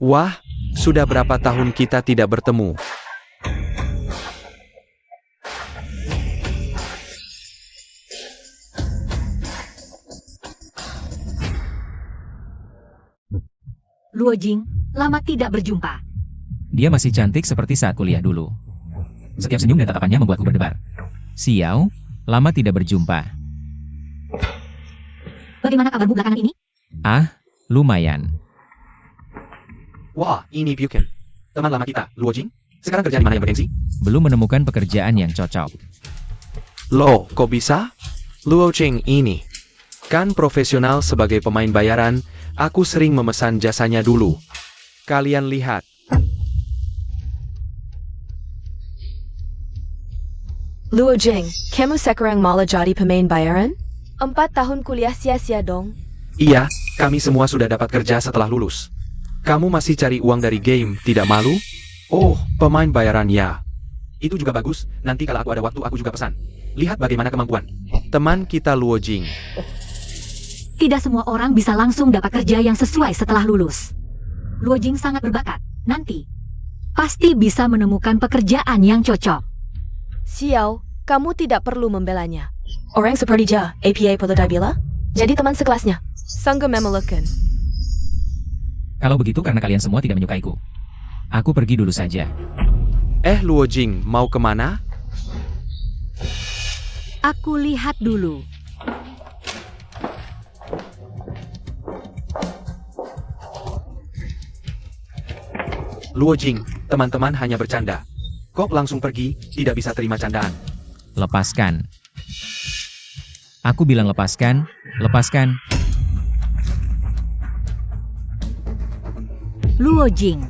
Wah, sudah berapa tahun kita tidak bertemu. Luo Jing, lama tidak berjumpa. Dia masih cantik seperti saat kuliah dulu. Setiap senyum dan tatapannya membuatku berdebar. Xiao, lama tidak berjumpa. Bagaimana kabarmu belakangan ini? Ah, lumayan. Wah, ini Buchan. Teman lama kita, Luo Jing. Sekarang kerja di mana yang bergengsi? Belum menemukan pekerjaan yang cocok. Loh, kok bisa? Luo Jing ini. Kan profesional sebagai pemain bayaran, aku sering memesan jasanya dulu. Kalian lihat. Luo Jing, kamu sekarang malah jadi pemain bayaran? 4 tahun kuliah sia-sia dong. Iya, kami semua sudah dapat kerja setelah lulus. Kamu masih cari uang dari game, tidak malu? Oh, pemain bayaran ya. Itu juga bagus, nanti kalau aku ada waktu aku juga pesan. Lihat bagaimana kemampuan teman kita Luo Jing. Tidak semua orang bisa langsung dapat kerja yang sesuai setelah lulus. Luo Jing sangat berbakat. Nanti, pasti bisa menemukan pekerjaan yang cocok. Xiao, kamu tidak perlu membelanya. Orang seperti dia, APA perlu bila? Jadi teman sekelasnya. Sanggup memalukan. Kalau begitu karena kalian semua tidak menyukaiku. Aku pergi dulu saja. Luo Jing, mau kemana? Aku lihat dulu. Luo Jing, teman-teman hanya bercanda. Kok langsung pergi, tidak bisa terima candaan. Lepaskan. Aku bilang lepaskan, lepaskan. Luo Jing.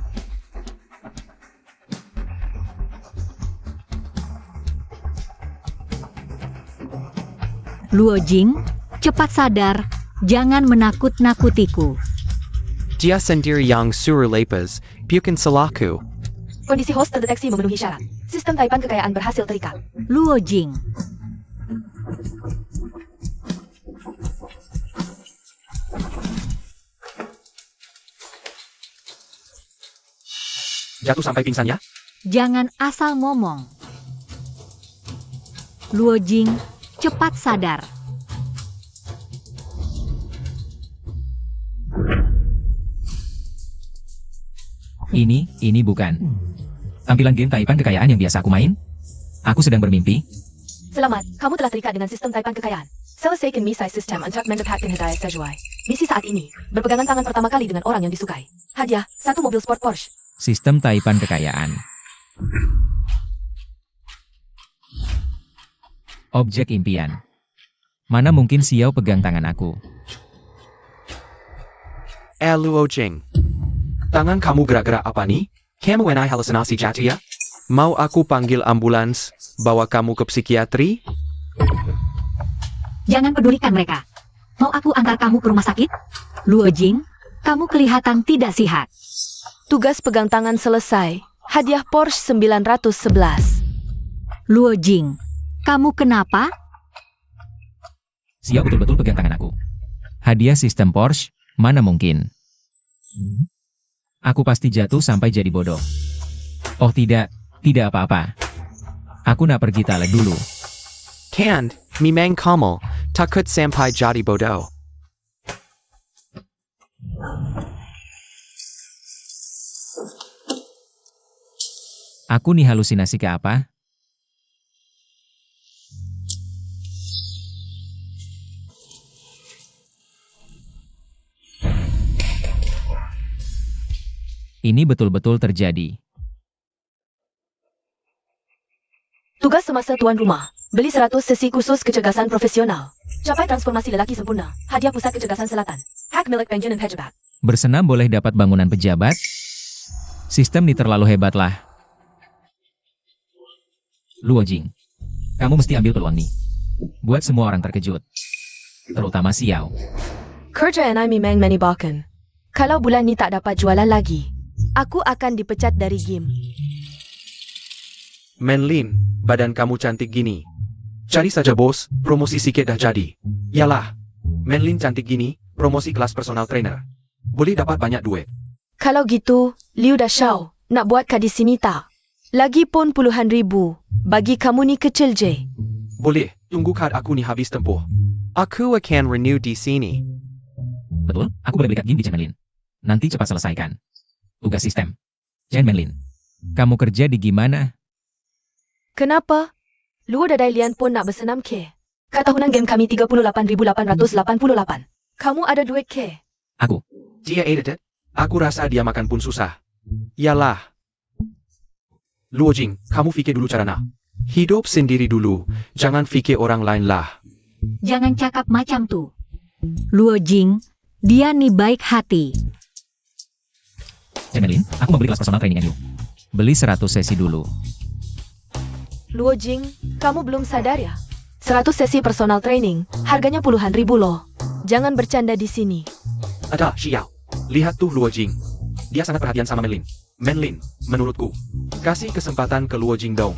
Luo Jing, cepat sadar, jangan menakut-nakutiku. Dia sendiri yang suruh lepas, bukan salahku. Kondisi host terdeteksi memenuhi syarat. Sistem taipan kekayaan berhasil terikat. Luo Jing. Jatuh sampai pingsan ya? Jangan asal ngomong. Luo Jing, cepat sadar. Ini bukan tampilan game taipan kekayaan yang biasa aku main. Aku sedang bermimpi. Selamat, kamu telah terikat dengan sistem taipan kekayaan. Selesaikan misi sistem untuk mendapatkan hadiah sesuai. Misi saat ini, berpegangan tangan pertama kali dengan orang yang disukai. Hadiah, 1 mobil sport Porsche. Sistem taipan kekayaan. Objek impian. Mana mungkin Xiao pegang tangan aku? Luo Jing. Tangan kamu gerak-gerak apa nih? Kamu and I halusinasi jatuh ya? Mau aku panggil ambulans, bawa kamu ke psikiatri? Jangan pedulikan mereka. Mau aku antar kamu ke rumah sakit? Luo Jing, kamu kelihatan tidak sehat. Tugas pegang tangan selesai. Hadiah Porsche 911. Luo Jing, kamu kenapa? Xiao betul-betul pegang tangan aku. Hadiah sistem Porsche, mana mungkin? Aku pasti jatuh sampai jadi bodoh. Oh tidak apa-apa. Aku nak pergi toilet dulu. Kan, memang kamu takut sampai jadi bodoh. Aku nih halusinasi ke apa? Ini betul-betul terjadi. Tugas semasa tuan rumah. Beli 100 sesi khusus kecerdasan profesional. Capai transformasi lelaki sempurna. Hadiah pusat kecerdasan selatan. Hack milik Benjamin Pejabat. Bersenam boleh dapat bangunan pejabat? Sistem ini terlalu hebat lah. Luo Jing, kamu mesti ambil peluang nih. Buat semua orang terkejut. Terutama Xiao. Kerjaan I memang menyebalkan. Kalau bulan ni tak dapat jualan lagi, aku akan dipecat dari game. Menlin, badan kamu cantik gini. Cari saja bos, promosi sikit dah jadi. Yalah, Menlin cantik gini, promosi kelas personal trainer. Boleh dapat banyak duit. Kalau gitu, Liu Dashao, nak buat kah di sini tak? Lagipun puluhan ribu, bagi kamu ni kecil je. Boleh, tunggu kad aku ni habis tempoh. Aku akan renew di sini. Betul, aku boleh beli card game di Chen Menlin. Nanti cepat selesaikan. Tugas sistem. Chen Menlin, kamu kerja di gimana? Kenapa? Luo Dadai pun nak bersenam ke? Kat tahunan game kami 38,888. Kamu ada duit ke? Aku. Dia edited. Aku rasa dia makan pun susah. Yalah. Luo Jing, kamu fikir dulu cara nak. Hidup sendiri dulu, jangan fikir orang lain lah. Jangan cakap macam tu. Luo Jing, dia ni baik hati. Chen Menlin, aku mau beli kelas personal training you. Beli 100 sesi dulu. Luo Jing, kamu belum sadar ya? 100 sesi personal training, harganya puluhan ribu loh. Jangan bercanda di sini. Ada, Xiao. Lihat tuh Luo Jing. Dia sangat perhatian sama Menlin. Menlin, menurutku, kasih kesempatan ke Luo Jing dong.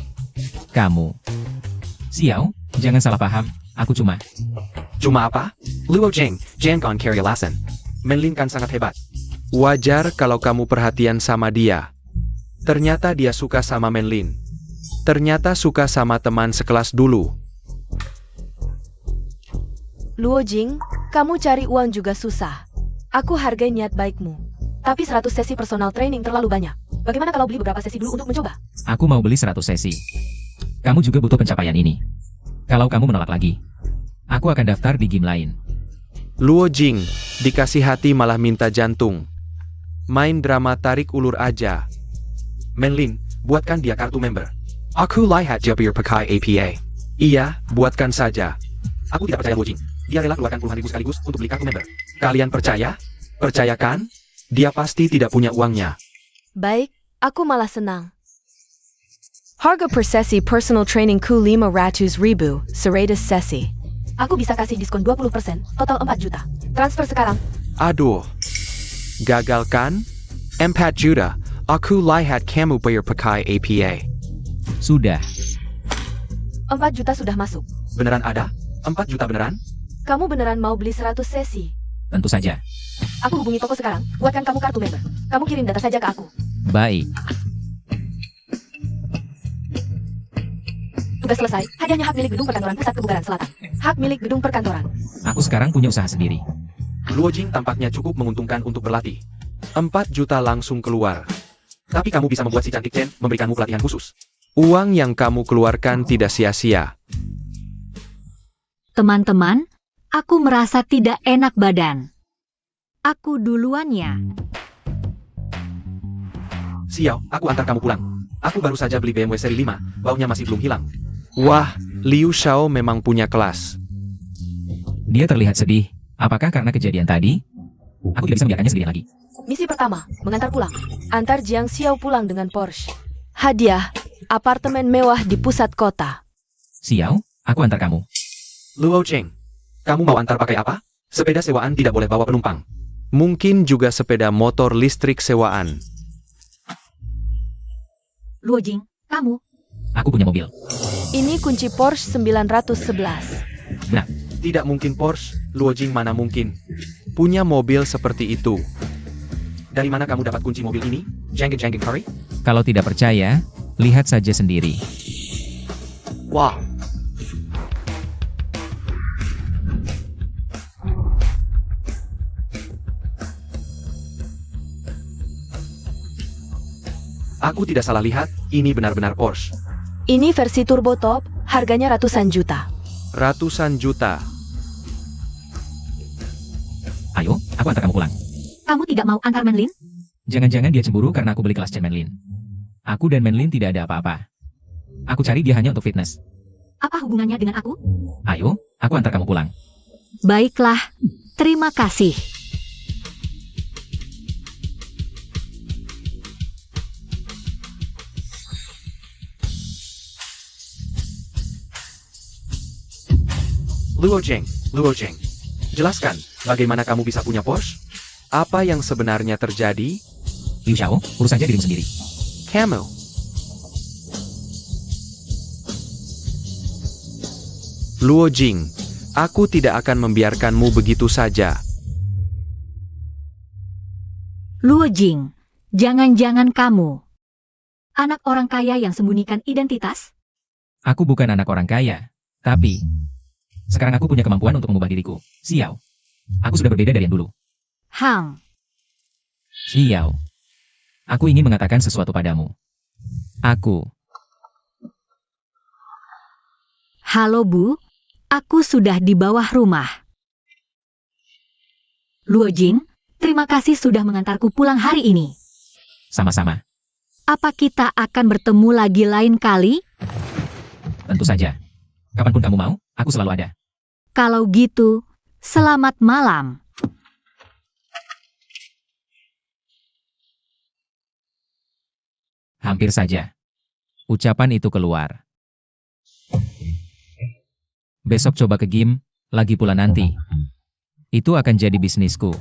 Kamu. Xiao, jangan salah paham. Aku cuma. Cuma apa? Luo Jing, jangan carry alasan. Menlin kan sangat hebat. Wajar kalau kamu perhatian sama dia. Ternyata dia suka sama Menlin. Ternyata suka sama teman sekelas dulu. Luo Jing, kamu cari uang juga susah. Aku hargai niat baikmu. Tapi 100 sesi personal training terlalu banyak. Bagaimana kalau beli beberapa sesi dulu untuk mencoba? Aku mau beli 100 sesi. Kamu juga butuh pencapaian ini. Kalau kamu menolak lagi, aku akan daftar di game lain. Luo Jing, dikasih hati malah minta jantung. Main drama tarik ulur aja. Menlin, buatkan dia kartu member. Aku lihat dia pakai APA. Iya, buatkan saja. Aku tidak percaya Luo Jing. Dia rela keluarkan puluhan ribu sekaligus untuk beli kartu member. Kalian percaya? Percayakan? Dia pasti tidak punya uangnya. Baik, aku malah senang. Harga per sesi personal training ku 500,000, 100 sesi. Aku bisa kasih diskon 20%, total 4 juta. Transfer sekarang. Aduh. Gagal kan? 4 juta. Aku lihat kamu bayar pakai APA. Sudah. 4 juta sudah masuk. Beneran ada? 4 juta beneran? Kamu beneran mau beli 100 sesi? Tentu saja. Aku hubungi toko sekarang, buatkan kamu kartu member. Kamu kirim data saja ke aku. Baik. Tugas selesai, hadiahnya hak milik gedung perkantoran pusat kebugaran selatan. Hak milik gedung perkantoran. Aku sekarang punya usaha sendiri. Luo Jing tampaknya cukup menguntungkan untuk berlatih. 4 juta langsung keluar. Tapi kamu bisa membuat si cantik Chen memberikanmu pelatihan khusus. Uang yang kamu keluarkan tidak sia-sia. Teman-teman, aku merasa tidak enak badan. Aku duluan ya. Xiao, aku antar kamu pulang. Aku baru saja beli BMW seri 5, baunya masih belum hilang. Wah, Liu Xiao memang punya kelas. Dia terlihat sedih. Apakah karena kejadian tadi? Aku tidak bisa membiarkannya sendirian lagi. Misi pertama, mengantar pulang. Antar Jiang Xiao pulang dengan Porsche. Hadiah, apartemen mewah di pusat kota. Xiao, aku antar kamu. Luo Jing, kamu mau antar pakai apa? Sepeda sewaan tidak boleh bawa penumpang. Mungkin juga sepeda motor listrik sewaan. Luo Jing, kamu. Aku punya mobil. Ini kunci Porsche 911. Benar. Tidak mungkin Porsche, Luo Jing mana mungkin. Punya mobil seperti itu. Dari mana kamu dapat kunci mobil ini? Jangking Curry? Kalau tidak percaya, lihat saja sendiri. Wah. Aku tidak salah lihat, ini benar-benar Porsche. Ini versi turbo top, harganya ratusan juta. Ratusan juta. Ayo, aku antar kamu pulang. Kamu tidak mau antar Menlin? Jangan-jangan dia cemburu karena aku beli kelas Chen Menlin. Aku dan Menlin tidak ada apa-apa. Aku cari dia hanya untuk fitness. Apa hubungannya dengan aku? Ayo, aku antar kamu pulang. Baiklah, terima kasih. Luo Jing, jelaskan, bagaimana kamu bisa punya Porsche? Apa yang sebenarnya terjadi? Liu Xiao, urus saja dirimu sendiri. Kamu. Luo Jing, aku tidak akan membiarkanmu begitu saja. Luo Jing, Jangan-jangan kamu anak orang kaya yang sembunyikan identitas? Aku bukan anak orang kaya, tapi sekarang aku punya kemampuan untuk mengubah diriku. Xiao, aku sudah berbeda dari yang dulu. Hang, Xiao, aku ingin mengatakan sesuatu padamu. halo Bu, aku sudah di bawah rumah. Luo Jing, terima kasih sudah mengantarku pulang hari ini. Sama-sama, Apa kita akan bertemu lagi lain kali? tentu saja. Kapanpun kamu mau, aku selalu ada. Kalau gitu, selamat malam. Hampir saja. Ucapan itu keluar. Besok coba ke gym, lagi pula nanti. Itu akan jadi bisnisku.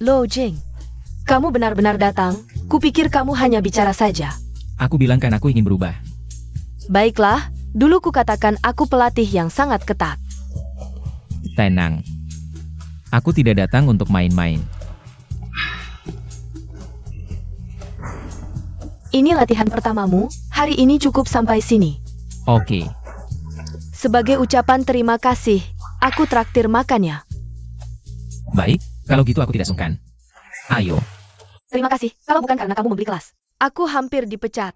Luo Jing, kamu benar-benar datang? Kupikir kamu hanya bicara saja. Aku bilang kan aku ingin berubah. Baiklah, dulu kukatakan aku pelatih yang sangat ketat. Tenang. Aku tidak datang untuk main-main. Ini latihan pertamamu, hari ini cukup sampai sini. Oke. Sebagai ucapan terima kasih, aku traktir makannya. Baik, kalau gitu aku tidak sungkan. Ayo, Terima kasih, kalau bukan karena kamu membeli kelas. Aku hampir dipecat.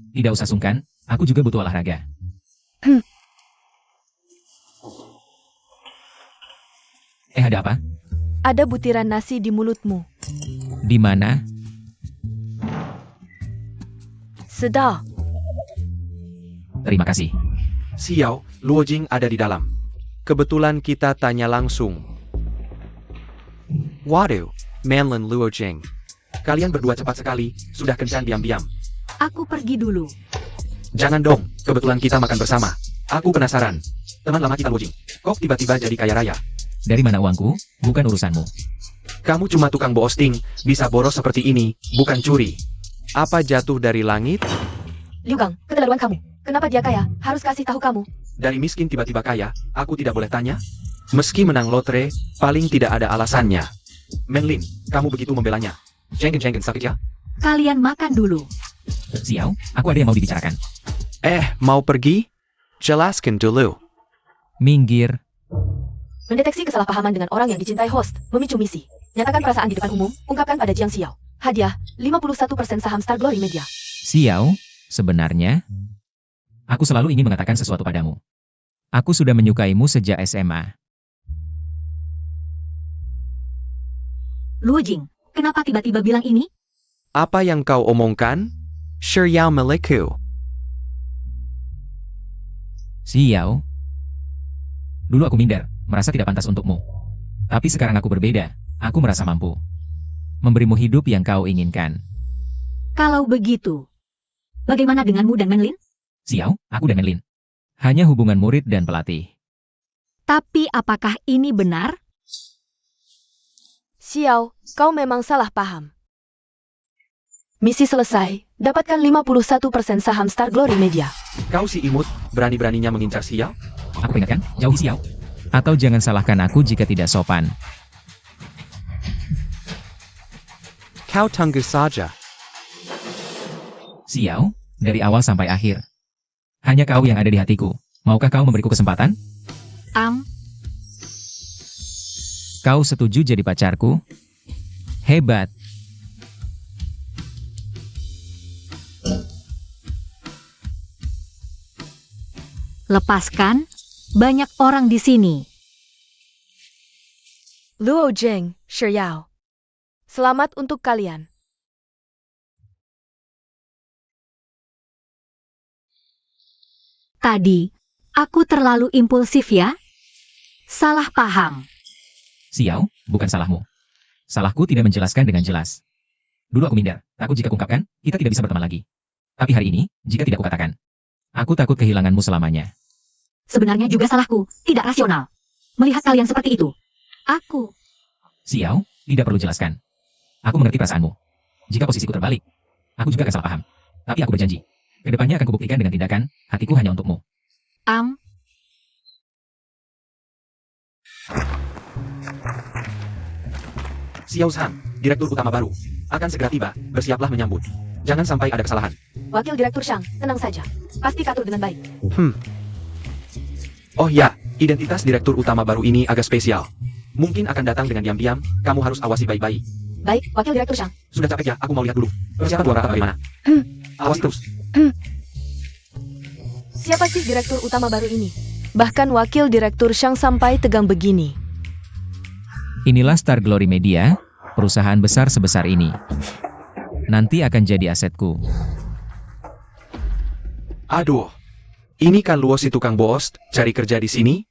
tidak usah sungkan, aku juga butuh olahraga. Ada apa? Ada butiran nasi di mulutmu. Di mana? Sedap. Terima kasih. Xiao, Luo Jing ada di dalam. Kebetulan kita tanya langsung. Waduh, Manlin Luo Jing. Kalian berdua cepat sekali, sudah kencan diam-diam. Aku pergi dulu. Jangan dong, kebetulan kita makan bersama. Aku penasaran. Teman lama kita Luo Jing, kok tiba-tiba jadi kaya raya? Dari mana uangku? Bukan urusanmu. Kamu cuma tukang boosting, bisa boros seperti ini, bukan curi. Apa jatuh dari langit? Liu Gang, keterlaluan kamu. Kenapa dia kaya? Harus kasih tahu kamu. Dari miskin tiba-tiba kaya, aku tidak boleh tanya? Meski menang lotre, paling tidak ada alasannya. Manlin, kamu begitu membelanya. Jenggen sakit ya? Kalian makan dulu. Xiao, aku ada yang mau dibicarakan. Mau pergi? Jelaskan dulu. Minggir. Mendeteksi kesalahpahaman dengan orang yang dicintai host, memicu misi. Nyatakan perasaan di depan umum, ungkapkan pada Jiang Xiao. Hadiah, 51% saham Star Glory Media. Xiao, sebenarnya, aku selalu ingin mengatakan sesuatu padamu. Aku sudah menyukaimu sejak SMA. Luo Jing, kenapa tiba-tiba bilang ini? Apa yang kau omongkan? Shiryao milikku. Xiao. Dulu aku minder, merasa tidak pantas untukmu. Tapi sekarang aku berbeda, aku merasa mampu. Memberimu hidup yang kau inginkan. Kalau begitu, bagaimana denganmu dan Manlin? Xiao, aku dan Merlin. Hanya hubungan murid dan pelatih. Tapi apakah ini benar? Xiao, kau memang salah paham. Misi selesai, dapatkan 51% saham Star Glory Media. Kau si imut, berani-beraninya mengincar Xiao? Aku ingatkan, jauhi Xiao. Atau jangan salahkan aku jika tidak sopan. Kau tunggu saja. Xiao, dari awal sampai akhir. Hanya kau yang ada di hatiku. Maukah kau memberiku kesempatan? Kau setuju jadi pacarku? Hebat. Lepaskan, banyak orang di sini. Luo Jing, Shiryao. Selamat untuk kalian. Tadi, aku terlalu impulsif ya? Salah paham. Xiao, bukan salahmu. Salahku tidak menjelaskan dengan jelas. Dulu aku minder, takut jika kungkapkan, kita tidak bisa berteman lagi. Tapi hari ini, jika tidak kukatakan, aku takut kehilanganmu selamanya. Sebenarnya juga salahku, tidak rasional. Melihat kalian seperti itu. Aku, Xiao, tidak perlu jelaskan. Aku mengerti perasaanmu. Jika posisiku terbalik, aku juga akan salah paham. Tapi aku berjanji, kedepannya akan kubuktikan dengan tindakan, hatiku hanya untukmu. Xiao Zhang, Direktur Utama baru, akan segera tiba, bersiaplah menyambut. Jangan sampai ada kesalahan. Wakil Direktur Shang, tenang saja. Pasti katur dengan baik. Oh ya, identitas Direktur Utama baru ini agak spesial. Mungkin akan datang dengan diam-diam, kamu harus awasi baik-baik. Baik, Wakil Direktur Shang. Sudah capek ya, aku mau lihat dulu. Persiapan Dua Rata bagaimana? Awasi terus. Siapa sih Direktur Utama baru ini? Bahkan Wakil Direktur Shang sampai tegang begini. Inilah Star Glory Media, perusahaan besar sebesar ini. Nanti akan jadi asetku. Aduh, ini kan Luo si tukang bos, cari kerja di sini?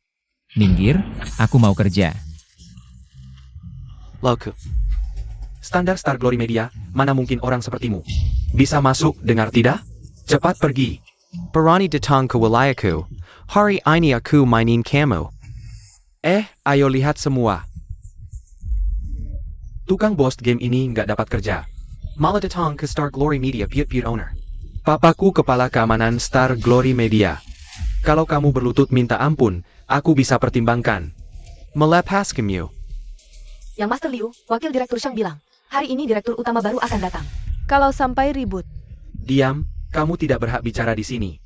Minggir, aku mau kerja. Loke. Standar Star Glory Media, mana mungkin orang sepertimu bisa masuk, dengar tidak? Cepat pergi. Barani datang ke wilayahku. Hari ini aku mainin kamu. Ayo lihat semua. Tukang bos game ini nggak dapat kerja. Malah datang ke Star Glory Media Piet Owner. Papaku kepala keamanan Star Glory Media. Kalau kamu berlutut minta ampun, aku bisa pertimbangkan. Melepas kamu. Yang Master Liu, Wakil Direktur Shang bilang, hari ini Direktur Utama baru akan datang. Kalau sampai ribut. Diam, kamu tidak berhak bicara di sini.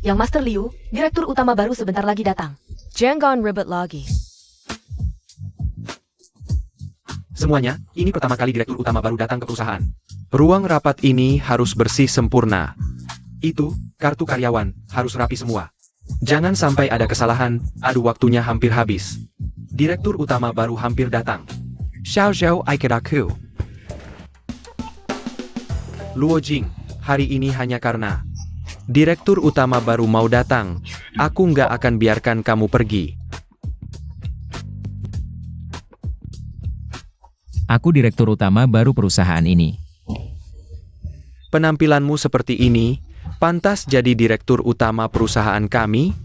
Yang Master Liu, Direktur Utama baru sebentar lagi datang. Jangan ribut lagi. Semuanya, ini pertama kali Direktur Utama baru datang ke perusahaan. Ruang rapat ini harus bersih sempurna. Itu, kartu karyawan, harus rapi semua. Jangan sampai ada kesalahan, aduh waktunya hampir habis. Direktur Utama baru hampir datang. Xiao Zhou ikut aku. Luo Jing, hari ini hanya karena Direktur Utama baru mau datang, aku nggak akan biarkan kamu pergi. Aku Direktur Utama baru perusahaan ini. Penampilanmu seperti ini, pantas jadi Direktur Utama perusahaan kami?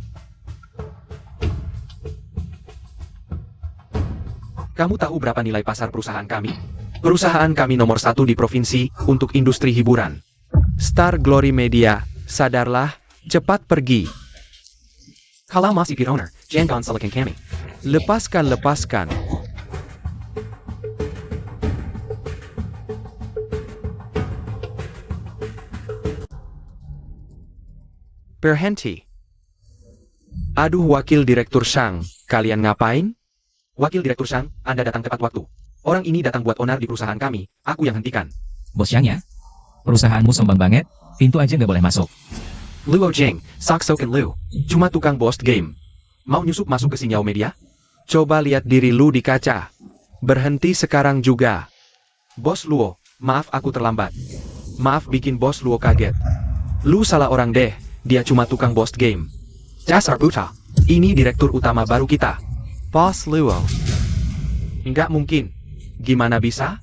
Kamu tahu berapa nilai pasar perusahaan kami? Perusahaan kami nomor 1 di provinsi untuk industri hiburan. Star Glory Media, sadarlah, cepat pergi. Kalau masih Piet Owner, jangan salahkan kami. Lepaskan. Berhenti. Aduh Wakil Direktur Shang, kalian ngapain? Wakil Direktur Shang, Anda datang tepat waktu. Orang ini datang buat onar di perusahaan kami, aku yang hentikan. Bos Yang ya? Perusahaanmu sombong banget, pintu aja nggak boleh masuk. Luo Jing, Saksoken Liu, cuma tukang bos game. Mau nyusup masuk ke Sinyao Media? Coba lihat diri lu di kaca. Berhenti sekarang juga. Bos Luo, maaf aku terlambat. Maaf bikin Bos Luo kaget. Lu salah orang deh, dia cuma tukang bos game. Dasar buta, ini Direktur Utama baru kita. Boss Luo. Nggak mungkin. Gimana bisa?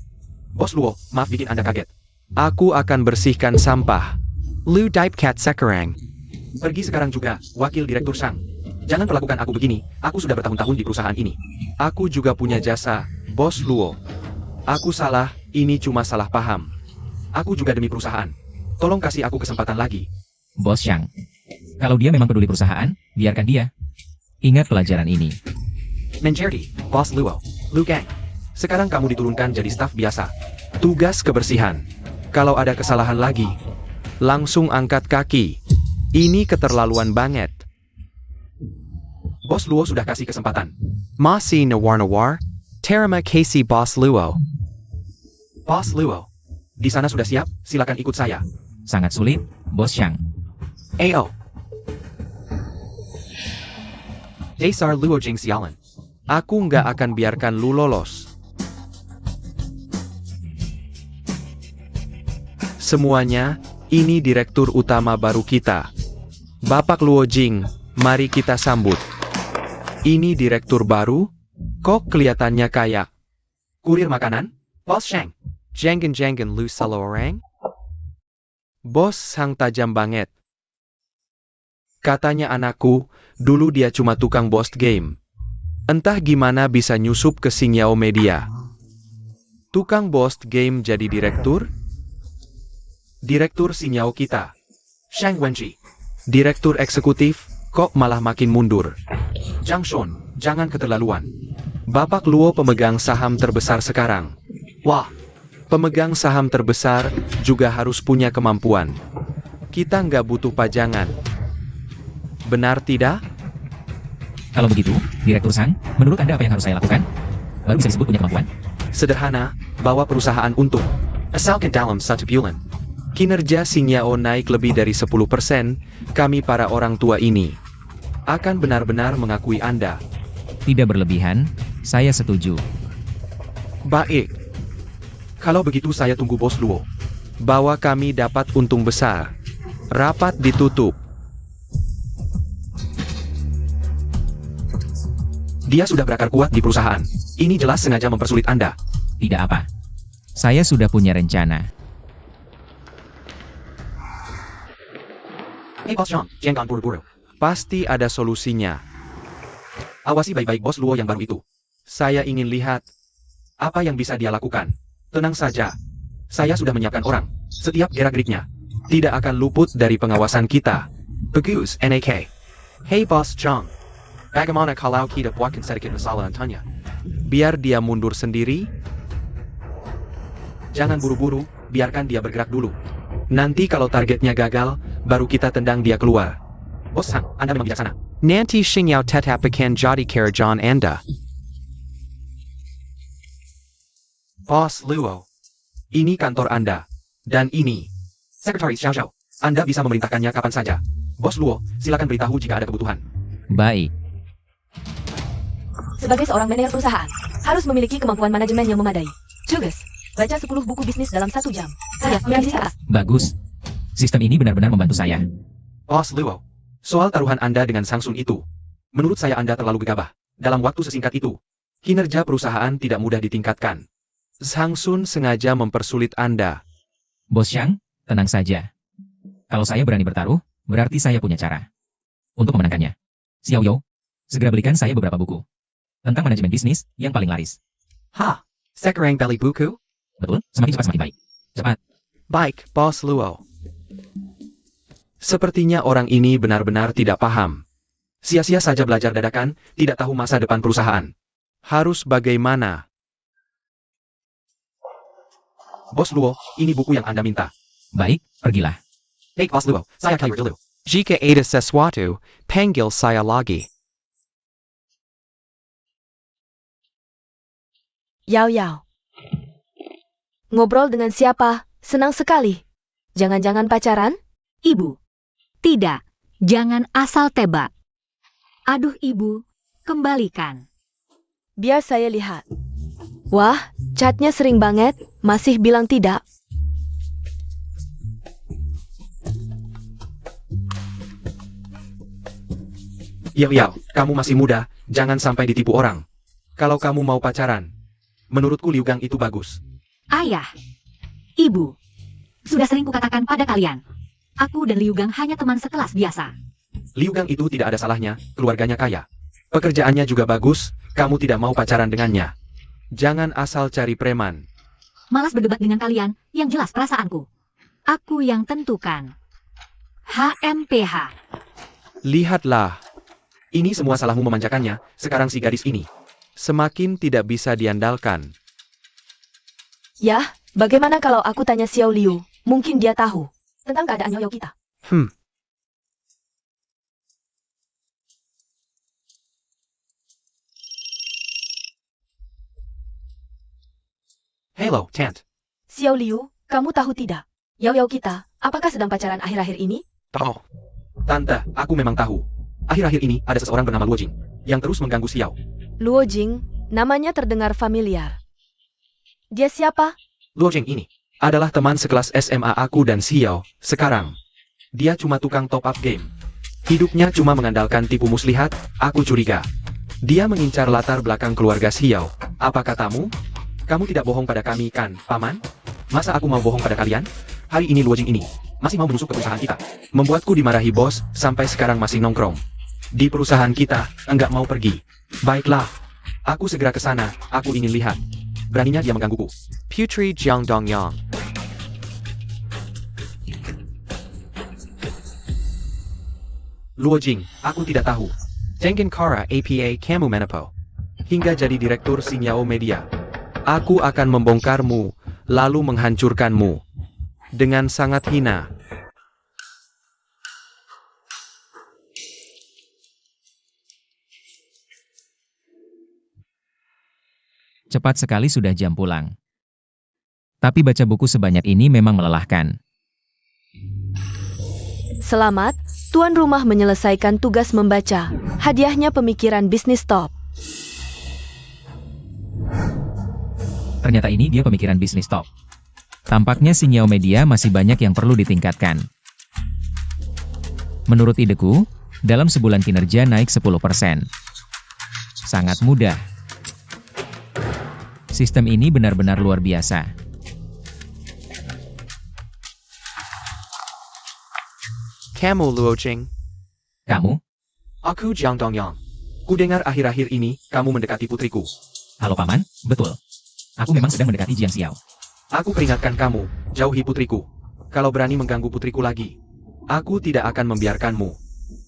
Bos Luo, maaf bikin Anda kaget. Aku akan bersihkan sampah. Lu Dipcat sekarang. Pergi sekarang juga, Wakil Direktur Shang. Jangan perlakukan aku begini, aku sudah bertahun-tahun di perusahaan ini. Aku juga punya jasa, Bos Luo. Aku salah, ini cuma salah paham. Aku juga demi perusahaan. Tolong kasih aku kesempatan lagi. Bos Yang, kalau dia memang peduli perusahaan, biarkan dia. Ingat pelajaran ini. Menjadi, Bos Luo, Lu Gang. Sekarang kamu diturunkan jadi staf biasa. Tugas kebersihan. Kalau ada kesalahan lagi, langsung angkat kaki. Ini keterlaluan banget. Bos Luo sudah kasih kesempatan. Masih nawar-nawar. Terima kasih Boss Luo. Bos Luo, di sana sudah siap, silakan ikut saya. Sangat sulit, Bos Yang. Ayo. Dasar Luo Jing sialan. Aku nggak akan biarkan lu lolos. Semuanya, ini Direktur Utama baru kita. Bapak Luo Jing, mari kita sambut. Ini Direktur baru? Kok kelihatannya kayak kurir makanan? Bos Shang. Jangan lu salah orang. Bos Sang tajam banget. Katanya anakku, dulu dia cuma tukang bos game. Entah gimana bisa nyusup ke Sinyao Media. Tukang bos game jadi direktur? Direktur Sinyao kita. Shang Wenji. Direktur eksekutif, kok malah makin mundur. Zhang Shun, jangan keterlaluan. Bapak Luo pemegang saham terbesar sekarang. Wah, pemegang saham terbesar juga harus punya kemampuan. Kita nggak butuh pajangan. Benar tidak? Kalau begitu, Direktur Sang, menurut Anda apa yang harus saya lakukan? Baru bisa disebut punya kemampuan. Sederhana, bawa perusahaan untung. Asalkan dalam 1 bulan. Kinerja Sinyao naik lebih dari 10%, kami para orang tua ini akan benar-benar mengakui Anda. Tidak berlebihan, saya setuju. Baik. Kalau begitu saya tunggu Bos Luo. Bahwa kami dapat untung besar. Rapat ditutup. Dia sudah berakar kuat di perusahaan. Ini jelas sengaja mempersulit Anda. Tidak apa. Saya sudah punya rencana. Hei Bos Zhang, jangan buru-buru. Pasti ada solusinya. Awasi baik-baik Bos Luo yang baru itu. Saya ingin lihat apa yang bisa dia lakukan. Tenang saja. Saya sudah menyiapkan orang. Setiap gerak-geriknya tidak akan luput dari pengawasan kita. Bagus, NAK. Hei Bos Zhang. Bagaimana kalau kita buatkan sedikit masalah Antanya? Biar dia mundur sendiri. Jangan buru-buru, biarkan dia bergerak dulu. Nanti kalau targetnya gagal, baru kita tendang dia keluar. Bos Sang, Anda memang bijaksana. Nanti Xingyao tetap akan jadi kerajaan Anda. Bos Luo. Ini kantor Anda. Dan ini Sekretaris Xiao Xiao. Anda bisa memerintahkannya kapan saja. Bos Luo, silakan beritahu jika ada kebutuhan. Baik. Sebagai seorang manajer perusahaan, harus memiliki kemampuan manajemen yang memadai. Tugas, baca 10 buku bisnis dalam 1 jam. Siap, mengerti? Bagus. Sistem ini benar-benar membantu saya. Bos Luo, soal taruhan Anda dengan Sangsun itu, menurut saya Anda terlalu gegabah. Dalam waktu sesingkat itu, kinerja perusahaan tidak mudah ditingkatkan. Sangsun sengaja mempersulit Anda. Bos Xiang, tenang saja. Kalau saya berani bertaruh, berarti saya punya cara. Untuk memenangkannya. Xiao Yo, segera belikan saya beberapa buku tentang manajemen bisnis yang paling laris. Hah? Sekarang beli buku? Betul, semakin cepat semakin baik. Cepat. Baik, Bos Luo. Sepertinya orang ini benar-benar tidak paham. Sia-sia saja belajar dadakan, tidak tahu masa depan perusahaan. Harus bagaimana? Bos Luo, ini buku yang Anda minta. Baik, pergilah. Hei Bos Luo, saya keluar dulu. Jika ada sesuatu, panggil saya lagi. Yao Yao. Ngobrol dengan siapa? Senang sekali. Jangan-jangan pacaran? Ibu. Tidak. Jangan asal tebak. Aduh ibu, kembalikan. Biar saya lihat. Wah, chatnya sering banget, masih bilang tidak. Yao, kamu masih muda, jangan sampai ditipu orang. Kalau kamu mau pacaran, menurutku Liu Gang itu bagus. Ayah. Ibu. Sudah sering kukatakan pada kalian. Aku dan Liu Gang hanya teman sekelas biasa. Liu Gang itu tidak ada salahnya, keluarganya kaya. Pekerjaannya juga bagus, kamu tidak mau pacaran dengannya. Jangan asal cari preman. Malas berdebat dengan kalian, yang jelas perasaanku. Aku yang tentukan. HMPH. Lihatlah. Ini semua salahmu memanjakannya, sekarang si gadis ini semakin tidak bisa diandalkan. Ya, bagaimana kalau aku tanya Xiao Liu? Mungkin dia tahu tentang keadaan Nyoyo kita. Hello, Tant. Xiao Liu, kamu tahu tidak? Yao kita, apakah sedang pacaran akhir-akhir ini? Tahu. Tante, aku memang tahu. Akhir-akhir ini ada seseorang bernama Luo Jing yang terus mengganggu Xiao. Luo Jing, namanya terdengar familiar. Dia siapa? Luo Jing ini adalah teman sekelas SMA aku dan Xiao sekarang. Dia cuma tukang top up game. Hidupnya cuma mengandalkan tipu muslihat, aku curiga. Dia mengincar latar belakang keluarga Xiao. Apa katamu? Kamu tidak bohong pada kami kan, Paman? Masa aku mau bohong pada kalian? Hari ini Luo Jing ini masih mau menusuk ke perusahaan kita. Membuatku dimarahi bos, sampai sekarang masih nongkrong di perusahaan kita, enggak mau pergi. Baiklah, aku segera ke sana, aku ingin lihat. Beraninya dia menggangguku. Putri Jiangdongyang. Luo Jing, aku tidak tahu. Dengan cara apa kamu menipu? Hingga jadi direktur Xinyao Media. Aku akan membongkarmu, lalu menghancurkanmu. Dengan sangat hina. Cepat sekali sudah jam pulang. Tapi baca buku sebanyak ini memang melelahkan. Selamat, tuan rumah menyelesaikan tugas membaca. Hadiahnya pemikiran bisnis top. Ternyata ini dia pemikiran bisnis top. Tampaknya Xinyao Media masih banyak yang perlu ditingkatkan. Menurut ideku, dalam sebulan kinerja naik 10%. Sangat mudah. Sistem ini benar-benar luar biasa. Kamu Luo Jing. Kamu? Aku Jiang Dongyang. Kudengar akhir-akhir ini, kamu mendekati putriku. Halo Paman, betul. Aku memang sedang mendekati Jiang Xiao. Aku peringatkan kamu, jauhi putriku. Kalau berani mengganggu putriku lagi, aku tidak akan membiarkanmu.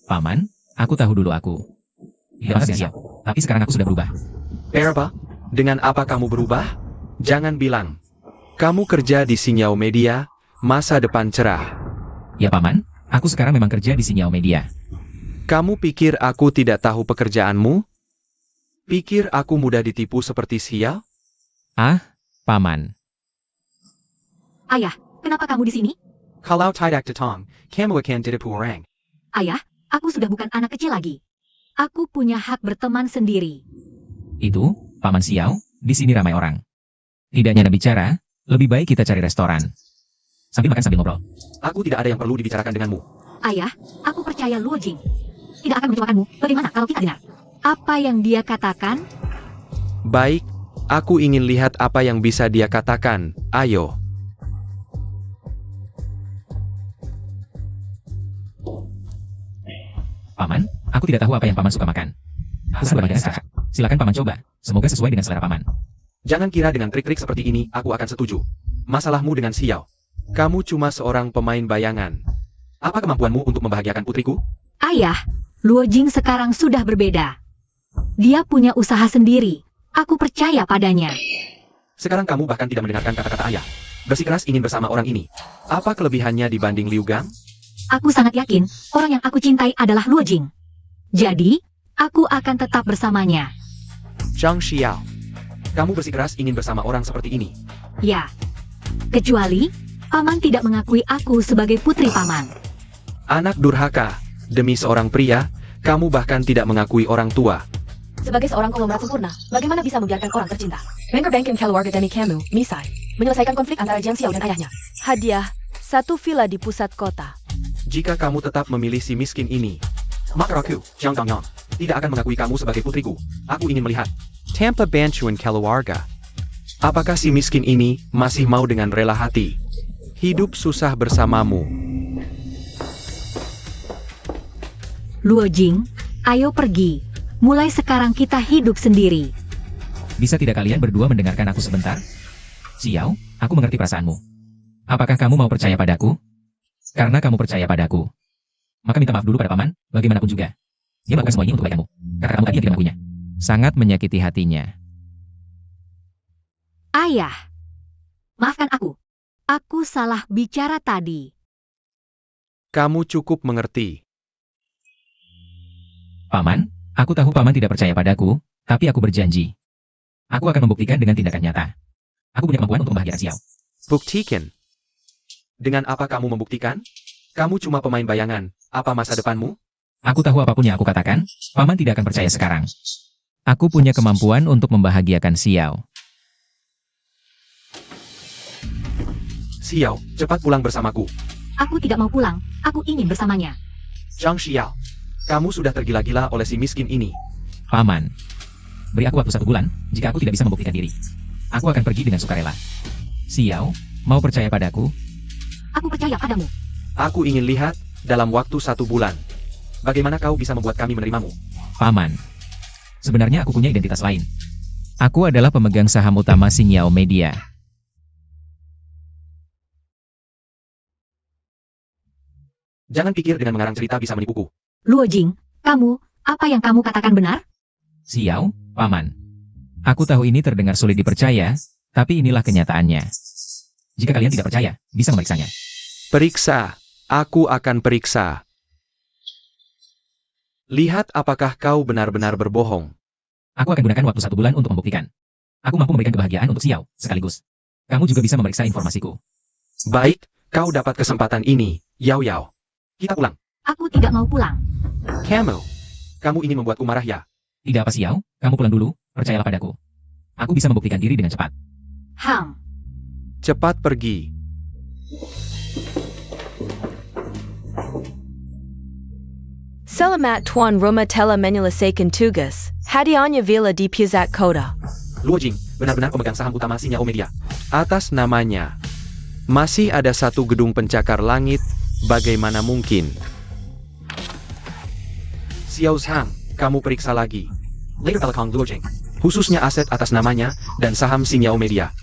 Paman, aku tahu dulu aku. Terima kasih Xiao. Tapi sekarang aku sudah berubah. Apa? Dengan apa kamu berubah? Jangan bilang. Kamu kerja di Xinyao Media, masa depan cerah. Ya Paman, aku sekarang memang kerja di Xinyao Media. Kamu pikir aku tidak tahu pekerjaanmu? Pikir aku mudah ditipu seperti Xiao? Ah, Paman. Ayah, kenapa kamu di sini? Kalau tidak datang, kamu akan ditipu orang. Ayah, aku sudah bukan anak kecil lagi. Aku punya hak berteman sendiri. Itu, Paman Xiao, di sini ramai orang. Tidak nyaman bicara, lebih baik kita cari restoran. Sambil makan sambil ngobrol. Aku tidak ada yang perlu dibicarakan denganmu. Ayah, aku percaya Luo Jing tidak akan mengecewakanmu. Bagaimana kalau kita dengar apa yang dia katakan? Baik, aku ingin lihat apa yang bisa dia katakan. Ayo. Paman, aku tidak tahu apa yang Paman suka makan. Aku suka makan sehat. Silakan Paman coba. Semoga sesuai dengan selera Paman. Jangan kira dengan trik-trik seperti ini, aku akan setuju. Masalahmu dengan Xiao. Kamu cuma seorang pemain bayangan. Apa kemampuanmu untuk membahagiakan putriku? Ayah, Luo Jing sekarang sudah berbeda. Dia punya usaha sendiri. Aku percaya padanya. Sekarang kamu bahkan tidak mendengarkan kata-kata ayah. Bersikeras ingin bersama orang ini. Apa kelebihannya dibanding Liu Gang? Aku sangat yakin, orang yang aku cintai adalah Luo Jing. Jadi, aku akan tetap bersamanya. Zhang Xiao. Kamu bersikeras ingin bersama orang seperti ini. Ya. Kecuali, Paman tidak mengakui aku sebagai putri Paman. Anak durhaka. Demi seorang pria, kamu bahkan tidak mengakui orang tua. Sebagai seorang konglomerat sempurna, bagaimana bisa membiarkan orang tercinta? Banker Bank keluarga Demi Kamu, Misai, menyelesaikan konflik antara Jiang Xiao dan ayahnya. Hadiah, satu villa di pusat kota. Jika kamu tetap memilih si miskin ini, maka aku, Jiang Dongyang, tidak akan mengakui kamu sebagai putriku. Aku ingin melihat. Tanpa bantuan keluarga. Apakah si miskin ini masih mau dengan rela hati hidup susah bersamamu? Luo Jing, ayo pergi. Mulai sekarang kita hidup sendiri. Bisa tidak kalian berdua mendengarkan aku sebentar? Xiao, aku mengerti perasaanmu. Apakah kamu mau percaya padaku? Karena kamu percaya padaku, maka minta maaf dulu pada Paman, bagaimanapun juga. Dia melakukan semua ini untuk kebaikanmu. Karena kamu tadi yang tidak mengakuinya. Sangat menyakiti hatinya. Ayah, maafkan aku. Aku salah bicara tadi. Kamu cukup mengerti. Paman, aku tahu Paman tidak percaya padaku, tapi aku berjanji. Aku akan membuktikan dengan tindakan nyata. Aku punya kemampuan untuk membahagiakan Xiao. Buktikan. Dengan apa kamu membuktikan? Kamu cuma pemain bayangan. Apa masa depanmu? Aku tahu apapun yang aku katakan, Paman tidak akan percaya sekarang. Aku punya kemampuan untuk membahagiakan Xiao. Xiao, cepat pulang bersamaku. Aku tidak mau pulang. Aku ingin bersamanya. Zhang Xiao, kamu sudah tergila-gila oleh si miskin ini. Paman, beri aku waktu 1 bulan, jika aku tidak bisa membuktikan diri. Aku akan pergi dengan sukarela. Xiao, mau percaya padaku? Aku percaya padamu. Aku ingin lihat, dalam waktu 1 bulan. Bagaimana kau bisa membuat kami menerimamu? Paman, sebenarnya aku punya identitas lain. Aku adalah pemegang saham utama Xinyao Media. Jangan pikir dengan mengarang cerita bisa menipuku. Luo Jing, apa yang kamu katakan benar? Xiao, Paman. Aku tahu ini terdengar sulit dipercaya, tapi inilah kenyataannya. Jika kalian tidak percaya, bisa memeriksanya. Periksa. Aku akan periksa. Lihat apakah kau benar-benar berbohong. Aku akan gunakan waktu 1 bulan untuk membuktikan. Aku mampu memberikan kebahagiaan untuk Xiao, sekaligus. Kamu juga bisa memeriksa informasiku. Baik, kau dapat kesempatan ini, Yao Yao. Kita pulang. Aku tidak mau pulang. Kamu ingin membuatku marah ya? Tidak apa Xiao, kamu pulang dulu, percayalah padaku. Aku bisa membuktikan diri dengan cepat. Cepat pergi. Selamat Tuan Rumah telah menyelesaikan tugas. Hadiahnya Villa di Pusat Kota. Luo Jing, benar-benar pemegang saham utama Sinyao Media. Atas namanya. Masih ada satu gedung pencakar langit, bagaimana mungkin? Xiao Zhang, kamu periksa lagi. Later Telecom Luo Jing. Khususnya aset atas namanya, dan saham Sinyao Media.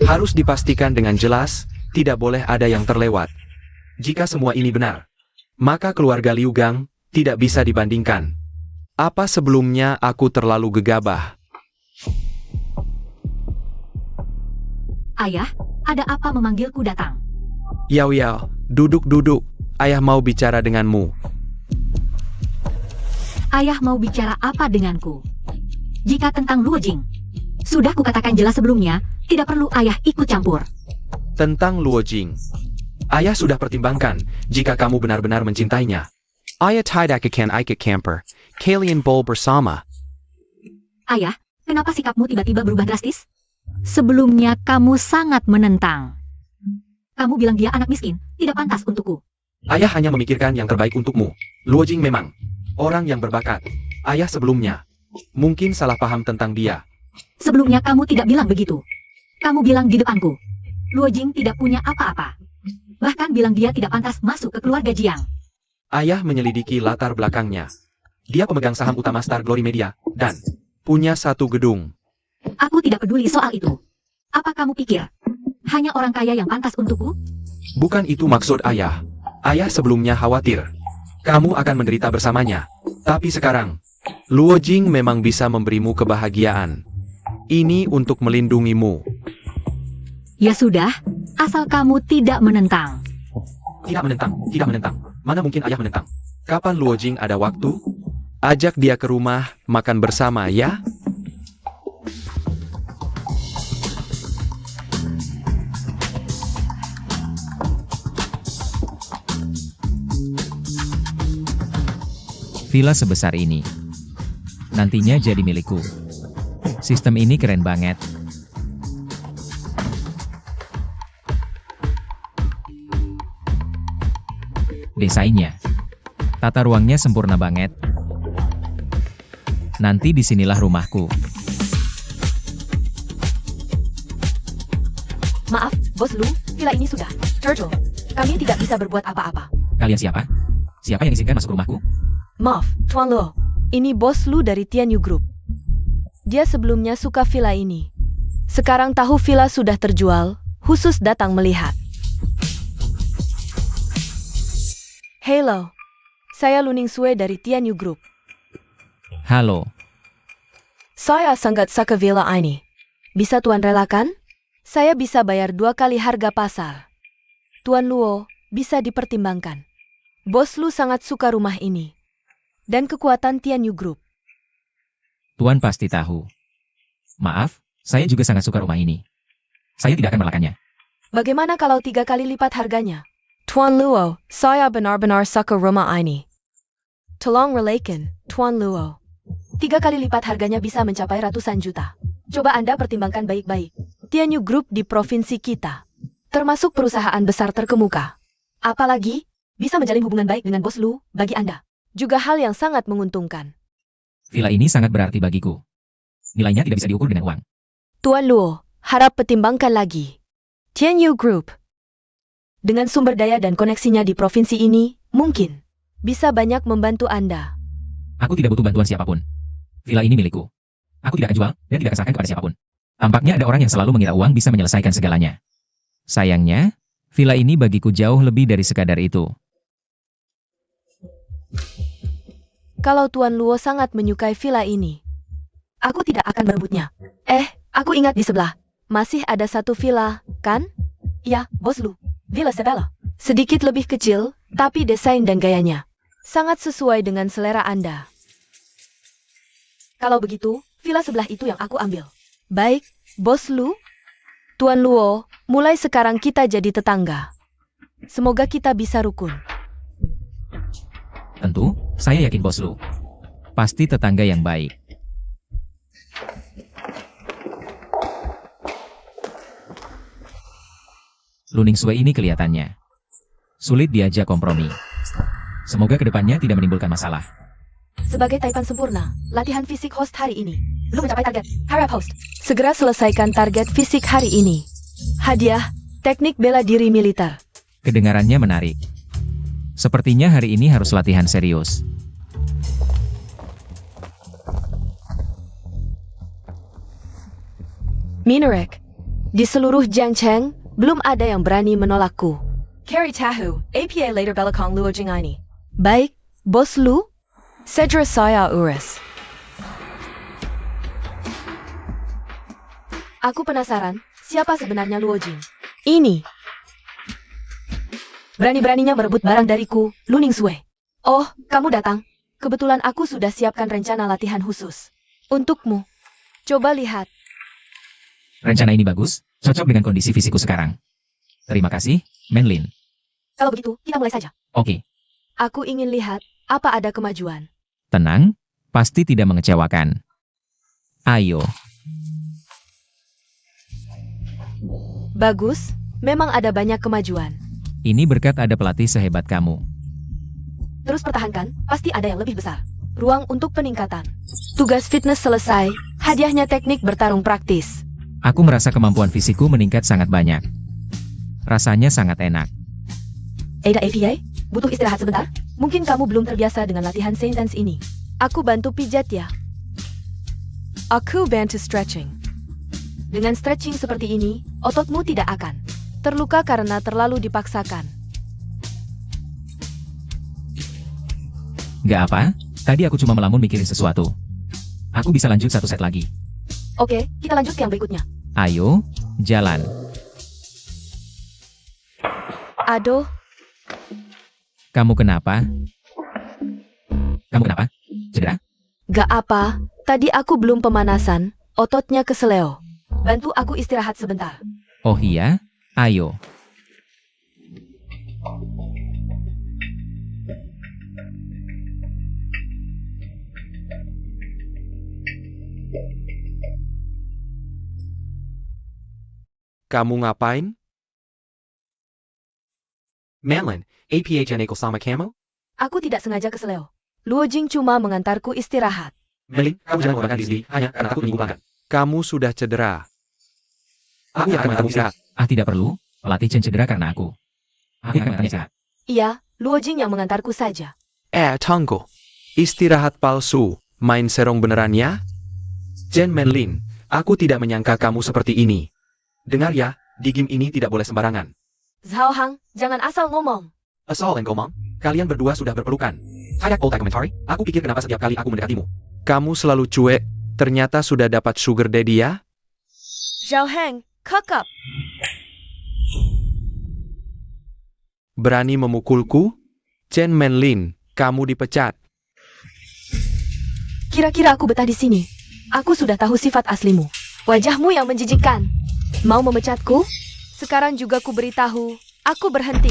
Harus dipastikan dengan jelas, tidak boleh ada yang terlewat. Jika semua ini benar, maka keluarga Liu Gang tidak bisa dibandingkan. Apa sebelumnya aku terlalu gegabah? Ayah, ada apa memanggilku datang? Yao Yao, duduk-duduk. Ayah mau bicara denganmu. Ayah mau bicara apa denganku? Jika tentang Luo Jing, sudah kukatakan jelas sebelumnya, tidak perlu ayah ikut campur. Tentang Luo Jing, ayah sudah pertimbangkan jika kamu benar-benar mencintainya. Ayah tidak akan ikut camper. Kalian bol bersama. Ayah, kenapa sikapmu tiba-tiba berubah drastis? Sebelumnya kamu sangat menentang. Kamu bilang dia anak miskin, tidak pantas untukku. Ayah hanya memikirkan yang terbaik untukmu. Luo Jing memang orang yang berbakat. Ayah sebelumnya mungkin salah paham tentang dia. Sebelumnya kamu tidak bilang begitu. Kamu bilang di depanku, Luo Jing tidak punya apa-apa. Bahkan bilang dia tidak pantas masuk ke keluarga Jiang. Ayah menyelidiki latar belakangnya. Dia pemegang saham utama Star Glory Media, dan punya satu gedung. Aku tidak peduli soal itu. Apa kamu pikir? Hanya orang kaya yang pantas untukku? Bukan itu maksud ayah. Ayah sebelumnya khawatir kamu akan menderita bersamanya. Tapi sekarang, Luo Jing memang bisa memberimu kebahagiaan. Ini untuk melindungimu. Ya sudah, asal kamu tidak menentang. Tidak menentang. Mana mungkin ayah menentang? Kapan Luo Jing ada waktu? Ajak dia ke rumah, makan bersama ya? Villa sebesar ini. Nantinya jadi milikku. Sistem ini keren banget. Desainnya. Tata ruangnya sempurna banget. Nanti disinilah rumahku. Maaf, Bos Lu, villa ini sudah. Turtle, kami tidak bisa berbuat apa-apa. Kalian siapa? Siapa yang izinkan masuk rumahku? Maaf, Tuan Luo. Ini Bos Lu dari Tianyu Group. Dia sebelumnya suka villa ini. Sekarang tahu villa sudah terjual, khusus datang melihat. Halo, saya Luning Sue dari Tianyu Group. Halo. Saya sangat suka villa ini. Bisa Tuan relakan? Saya bisa bayar 2 kali harga pasar. Tuan Luo, bisa dipertimbangkan. Bos Lu sangat suka rumah ini. Dan kekuatan Tianyu Group. Tuan pasti tahu. Maaf, saya juga sangat suka rumah ini. Saya tidak akan merelakannya. Bagaimana kalau 3 kali lipat harganya? Tuan Luo, saya benar-benar suka rumah ini. Tolong relakan, Tuan Luo. 3 kali lipat harganya bisa mencapai ratusan juta. Coba Anda pertimbangkan baik-baik. Tianyu Group di provinsi kita. Termasuk perusahaan besar terkemuka. Apalagi, bisa menjalin hubungan baik dengan Bos Lu, bagi Anda. Juga hal yang sangat menguntungkan. Villa ini sangat berarti bagiku. Nilainya tidak bisa diukur dengan uang. Tuan Luo, harap pertimbangkan lagi. Tianyu Group. Dengan sumber daya dan koneksinya di provinsi ini, mungkin bisa banyak membantu Anda. Aku tidak butuh bantuan siapapun. Villa ini milikku. Aku tidak akan jual dan tidak akan serahkan kepada siapapun. Tampaknya ada orang yang selalu mengira uang bisa menyelesaikan segalanya. Sayangnya, villa ini bagiku jauh lebih dari sekadar itu. kalau Tuan Luo sangat menyukai villa ini. Aku tidak akan merebutnya. Aku ingat di sebelah. Masih ada satu villa, kan? Ya, Bos Lu. Villa Sebella. Sedikit lebih kecil, tapi desain dan gayanya sangat sesuai dengan selera Anda. Kalau begitu, villa sebelah itu yang aku ambil. Baik, Bos Lu. Tuan Luo, mulai sekarang kita jadi tetangga. Semoga kita bisa rukun. Tentu, saya yakin Bos Lu. Pasti tetangga yang baik. Lu Ningsue ini kelihatannya sulit diajak kompromi. Semoga kedepannya tidak menimbulkan masalah. Sebagai taipan sempurna, latihan fisik host hari ini. Lu mencapai target. Harap host. Segera selesaikan target fisik hari ini. Hadiah, teknik bela diri militer. Kedengarannya menarik. Sepertinya hari ini harus latihan serius. Minorek, di seluruh Jiangcheng, belum ada yang berani menolakku. Carry Tahu, APA later belakang Luo Jing ini. Baik, Bos Lu. Sedra saya urus. Aku penasaran, siapa sebenarnya Luo Jing? Ini, Berani-beraninya merebut barang dariku, Lu Ningsue. oh, Kamu datang. Kebetulan aku sudah siapkan rencana latihan khusus. untukmu. Coba lihat. Rencana ini bagus, cocok dengan kondisi fisikku sekarang. Terima kasih, Menlin. Kalau begitu, kita mulai saja. Oke, Aku ingin lihat apa ada kemajuan. tenang, pasti tidak mengecewakan. Ayo, Bagus, memang ada banyak kemajuan. ini berkat ada pelatih sehebat kamu. Terus pertahankan, pasti ada yang lebih besar. Ruang untuk peningkatan. Tugas fitness selesai, hadiahnya teknik bertarung praktis. Aku merasa kemampuan fisikku meningkat sangat banyak. Rasanya sangat enak. Ada APA? Butuh istirahat sebentar? Mungkin kamu belum terbiasa dengan latihan sentence ini. Aku bantu pijat ya. Aku bantu stretching. Dengan stretching seperti ini, ototmu tidak akan Terluka karena terlalu dipaksakan. Gak apa, tadi aku cuma melamun mikirin sesuatu. Aku bisa lanjut satu set lagi. Oke, kita lanjut ke yang berikutnya. Ayo, jalan. Aduh, Kamu kenapa? Kamu kenapa? Cedera? gak apa, tadi aku belum pemanasan, ototnya keseleo. Bantu aku istirahat sebentar. Oh iya? Ayo. Kamu ngapain? Manlin, APA Janekal sama kamu? Aku tidak sengaja keseleo. Luo Jing cuma mengantarku istirahat. Manlin, kamu jangan mengorbankan diri sendiri hanya karena takut menyinggung pelanggan. Kamu sudah cedera. Aku yang akan mengantarmu istirahat. Tidak perlu, pelatih Chen cedera karena aku. Aku yang akan mengantarnya sehat. Iya, Luo Jing yang mengantarku saja. Tunggu. Istirahat palsu. Main serong beneran ya? Jen Manlin, aku tidak menyangka kamu seperti ini. Dengar ya, di game ini tidak boleh sembarangan. Zhao Hang, jangan asal ngomong. Asal and Gomong, kalian berdua sudah berpelukan. Hayak old commentary, aku pikir kenapa setiap kali aku mendekatimu. Kamu selalu cuek, ternyata sudah dapat sugar daddy ya? Zhao Heng, kakap. Berani memukulku? Chen Manlin, kamu dipecat. Kira-kira aku betah di sini. Aku sudah tahu sifat aslimu. Wajahmu yang menjijikkan. Mau memecatku? Sekarang juga ku beritahu, aku berhenti.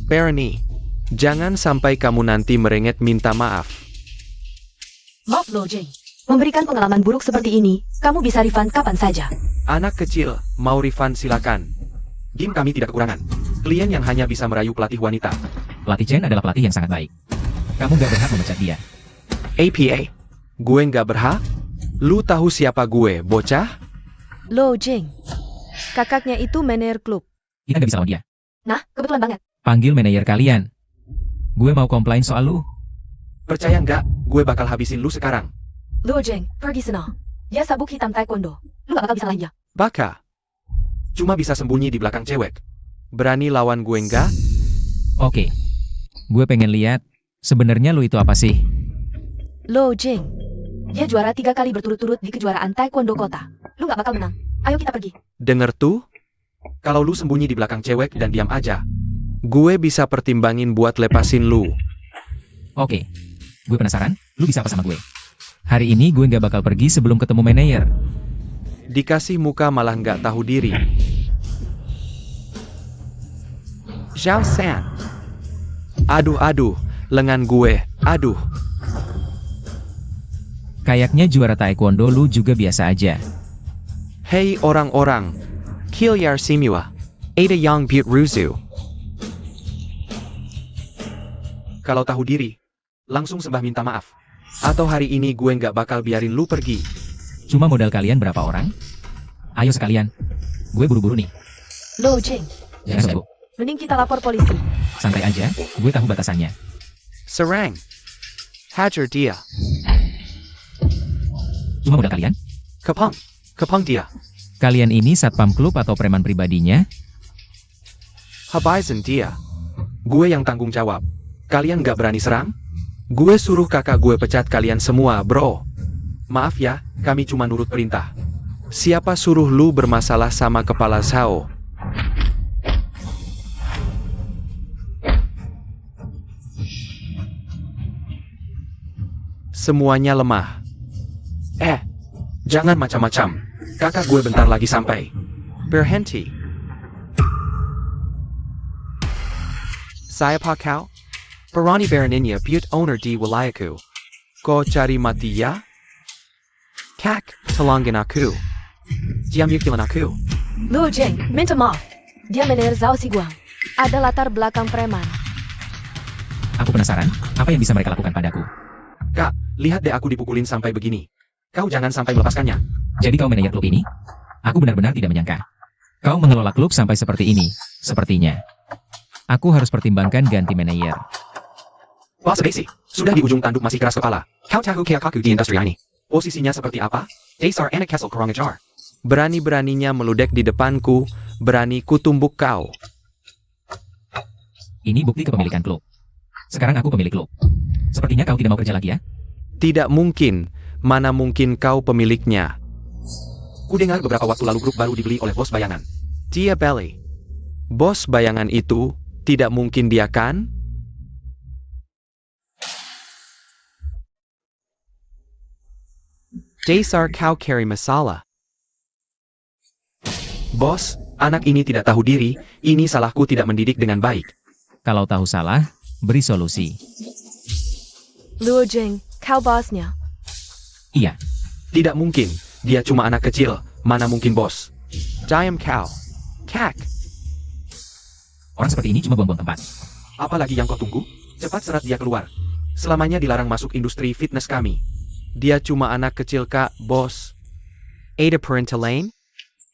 Perni, jangan sampai kamu nanti merengek minta maaf. Maaf Luo Jing. Memberikan pengalaman buruk seperti ini, kamu bisa refund kapan saja. Anak kecil, mau refund silakan. Game kami tidak kekurangan. Klien yang hanya bisa merayu pelatih wanita. Pelatih Chen adalah pelatih yang sangat baik. Kamu gak berhak memecat dia. APA, gue nggak berhak? Lu tahu siapa gue, bocah? Luo Jing. Kakaknya itu manajer klub. Kita gak bisa lawan dia. Nah, kebetulan banget. Panggil manajer kalian. Gue mau komplain soal lu. Percaya nggak, gue bakal habisin lu sekarang. Luo Jing, pergi sana. Dia sabuk hitam taekwondo. Lu gak bakal bisa lain dia. Baka. Cuma bisa sembunyi di belakang cewek. Berani lawan gue nggak? Oke. Gue pengen lihat, sebenarnya lu itu apa sih? Lo Jing. Dia juara 3 kali berturut-turut di kejuaraan taekwondo kota. Lu gak bakal menang. Ayo kita pergi. Denger tuh? Kalau lu sembunyi di belakang cewek dan diam aja, gue bisa pertimbangin buat lepasin lu. Oke. Gue penasaran, lu bisa apa sama gue? Hari ini gue nggak bakal pergi sebelum ketemu manajer. Dikasih muka malah nggak tahu diri. Zhao San. Aduh, lengan gue, aduh. Kayaknya juara taekwondo lu juga biasa aja. Hei orang-orang, Kilyar Simua, Ada Yang Butte Ruzu. Kalau tahu diri, langsung sembah minta maaf. Atau hari ini gue nggak bakal biarin lu pergi. Cuma modal kalian berapa orang? Ayo sekalian. Gue buru-buru nih. Lo Jing. Jangan sibuk. Mending kita lapor polisi. Santai aja, gue tahu batasannya. Serang. Hajar dia. Cuma modal kalian? Kepang dia. Kalian ini satpam klub atau preman pribadinya? Habaizan dia. Gue yang tanggung jawab. Kalian nggak berani serang? Gue suruh kakak gue pecat kalian semua, bro. Maaf ya, kami cuma nurut perintah. Siapa suruh lu bermasalah sama kepala Zhao? Semuanya lemah. Jangan macam-macam. Kakak gue bentar lagi sampai. Berhenti. Saya Pak Kau. Berani beraninya Butte owner di wilayahku. Kau cari mati ya? Kak, tolongin aku. Dia mukilan aku. Lo Jing, minta maaf. Dia manajer Zhao Siguang. Ada latar belakang preman. Aku penasaran, apa yang bisa mereka lakukan padaku? Kak, lihat deh aku dipukulin sampai begini. Kau jangan sampai melepaskannya. Jadi kau manajer klub ini? Aku benar-benar tidak menyangka. Kau mengelola klub sampai seperti ini. Sepertinya. Aku harus pertimbangkan ganti manajer. Wah sih, sudah di ujung tanduk masih keras kepala. Kau tahu kayak kaku di industri ini. Posisinya seperti apa? Dasar anak Kessel kurang ajar. Berani-beraninya meludek di depanku, berani kutumbuk kau. Ini bukti kepemilikan klub. Sekarang aku pemilik klub. Sepertinya kau tidak mau kerja lagi ya? Tidak mungkin, mana mungkin kau pemiliknya. Kudengar beberapa waktu lalu grup baru dibeli oleh bos bayangan. Dia Belly. Bos bayangan itu, tidak mungkin dia kan? Dasar kau carry masalah. Bos, anak ini tidak tahu diri, ini salahku tidak mendidik dengan baik. Kalau tahu salah, beri solusi. Luo Jing, kau bosnya. Iya, Tidak mungkin, dia cuma anak kecil, mana mungkin bos. Diam kau. Kak, orang seperti ini cuma buang-buang tempat. apalagi yang kau tunggu? Cepat serat dia keluar. Selamanya dilarang masuk industri fitness kami. Dia cuma anak kecil kak, bos. Ada parental lane?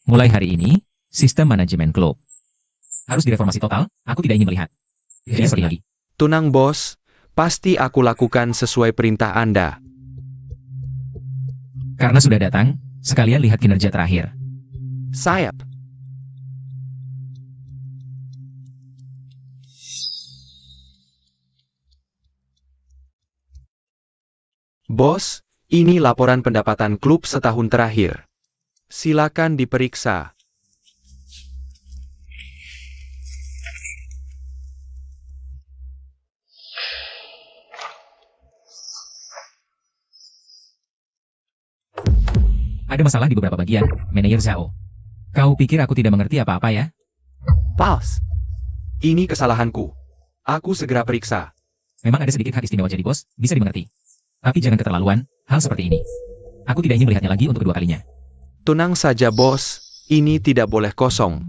Mulai hari ini, sistem manajemen klub harus direformasi total. Aku tidak ingin melihat. Tidak seperti lagi. Tunang bos, pasti aku lakukan sesuai perintah Anda. Karena sudah datang, sekalian lihat kinerja terakhir. Sayap. Bos, ini laporan pendapatan klub setahun terakhir. Silakan diperiksa. Ada masalah di beberapa bagian, manajer Zhao. Kau pikir aku tidak mengerti apa-apa ya? Pals. Ini kesalahanku. Aku segera periksa. Memang ada sedikit hak istimewa jadi bos, bisa dimengerti. Tapi jangan keterlaluan, hal seperti ini. Aku tidak ingin melihatnya lagi untuk kedua kalinya. Tenang saja bos, ini tidak boleh kosong.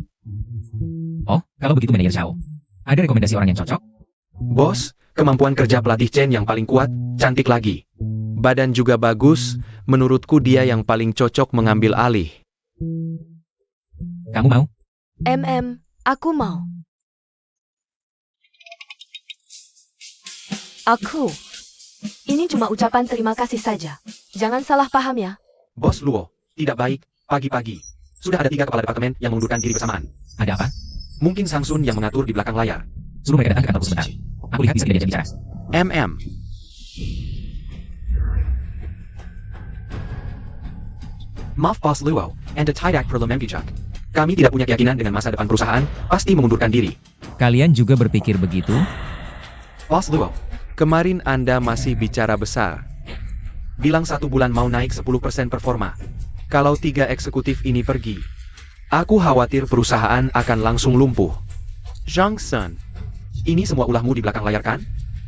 Oh, kalau begitu manajer Zhao. Ada rekomendasi orang yang cocok? Bos, kemampuan kerja pelatih Chen yang paling kuat, cantik lagi. Badan juga bagus, menurutku dia yang paling cocok mengambil alih. Kamu mau? Aku mau. Ini cuma ucapan terima kasih saja. Jangan salah paham ya. Bos Luo, tidak baik, pagi-pagi. Sudah ada 3 kepala departemen yang mengundurkan diri bersamaan. Ada apa? Mungkin Sang Sun yang mengatur di belakang layar. Suruh mereka datang ke kantorku sebentar. Aku lihat bisa tidak bisa bicara. Maaf Boss Luo, Anda tidak perlu membijak. Kami tidak punya keyakinan dengan masa depan perusahaan, pasti mengundurkan diri. Kalian juga berpikir begitu? Boss Luo, kemarin Anda masih bicara besar. Bilang 1 bulan mau naik 10% performa. Kalau 3 eksekutif ini pergi, aku khawatir perusahaan akan langsung lumpuh. Zhang Sun, ini semua ulahmu di belakang layar kan?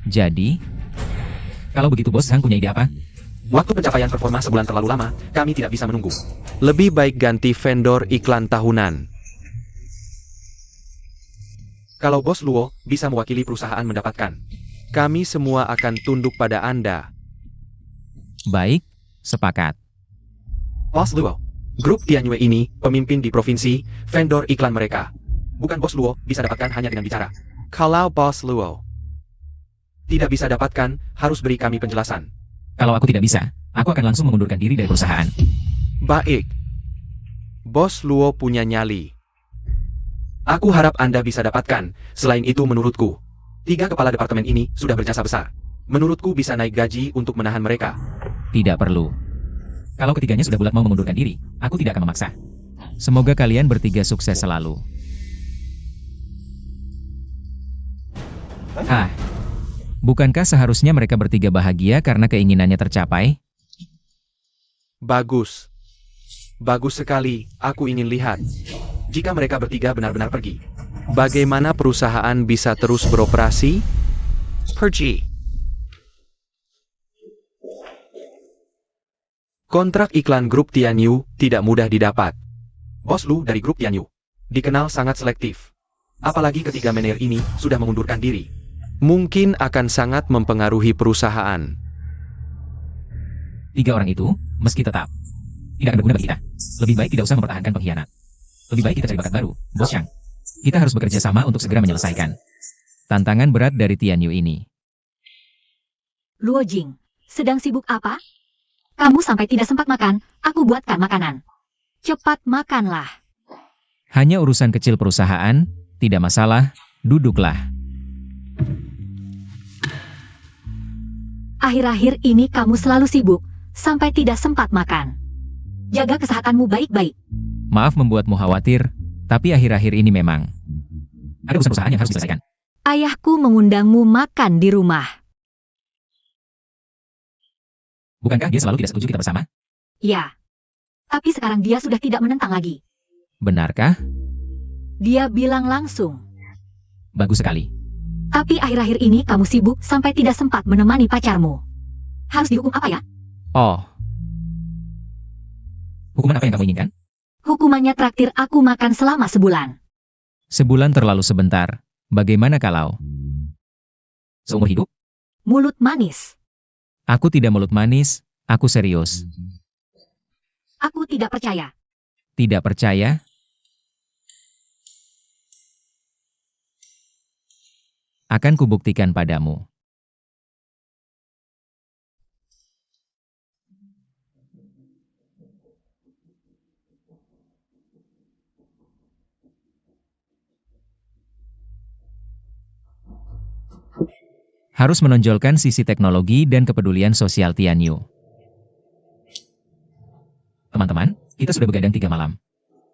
Jadi, kalau begitu bos Zhang punya ide apa? Waktu pencapaian performa sebulan terlalu lama, kami tidak bisa menunggu. Lebih baik ganti vendor iklan tahunan. Kalau Bos Luo bisa mewakili perusahaan mendapatkan, kami semua akan tunduk pada Anda. Baik, sepakat. Bos Luo, grup Tianyue ini pemimpin di provinsi, vendor iklan mereka. Bukan Bos Luo bisa dapatkan hanya dengan bicara. Kalau Bos Luo tidak bisa dapatkan, harus beri kami penjelasan. Kalau aku tidak bisa, aku akan langsung mengundurkan diri dari perusahaan. Baik. Bos Luo punya nyali. Aku harap Anda bisa dapatkan. Selain itu menurutku, 3 kepala departemen ini sudah berjasa besar. Menurutku bisa naik gaji untuk menahan mereka. Tidak perlu. Kalau ketiganya sudah bulat mau mengundurkan diri, aku tidak akan memaksa. Semoga kalian bertiga sukses selalu. Bukankah seharusnya mereka bertiga bahagia karena keinginannya tercapai? Bagus. Bagus sekali, aku ingin lihat. Jika mereka bertiga benar-benar pergi, bagaimana perusahaan bisa terus beroperasi? Pergi. Kontrak iklan grup Tianyu tidak mudah didapat. Bos Lu dari grup Tianyu dikenal sangat selektif. Apalagi ketiga manajer ini sudah mengundurkan diri. Mungkin akan sangat mempengaruhi perusahaan. 3 orang itu, meski tetap tidak akan berguna bagi kita. Lebih baik tidak usah mempertahankan pengkhianat. Lebih baik kita cari bakat baru, Bos Chang. Kita harus bekerja sama untuk segera menyelesaikan tantangan berat dari Tianyu ini. Luo Jing, sedang sibuk apa? Kamu sampai tidak sempat makan, aku buatkan makanan. Cepat makanlah. Hanya urusan kecil perusahaan, tidak masalah, duduklah. Akhir-akhir ini kamu selalu sibuk, sampai tidak sempat makan. Jaga kesehatanmu baik-baik. Maaf membuatmu khawatir, tapi akhir-akhir ini memang ada urusan perusahaan yang harus diselesaikan. Ayahku mengundangmu makan di rumah. Bukankah dia selalu tidak setuju kita bersama? Ya. Tapi sekarang dia sudah tidak menentang lagi. Benarkah? Dia bilang langsung. Bagus sekali. Tapi akhir-akhir ini kamu sibuk sampai tidak sempat menemani pacarmu. Harus dihukum apa ya? Oh. Hukuman apa yang kamu inginkan? Hukumannya traktir aku makan selama sebulan. Sebulan terlalu sebentar. Bagaimana kalau seumur hidup? Mulut manis. Aku tidak mulut manis, aku serius. Aku tidak percaya. Tidak percaya? Akan kubuktikan padamu. Harus menonjolkan sisi teknologi dan kepedulian sosial Tianyu. Teman-teman, kita sudah begadang 3 malam.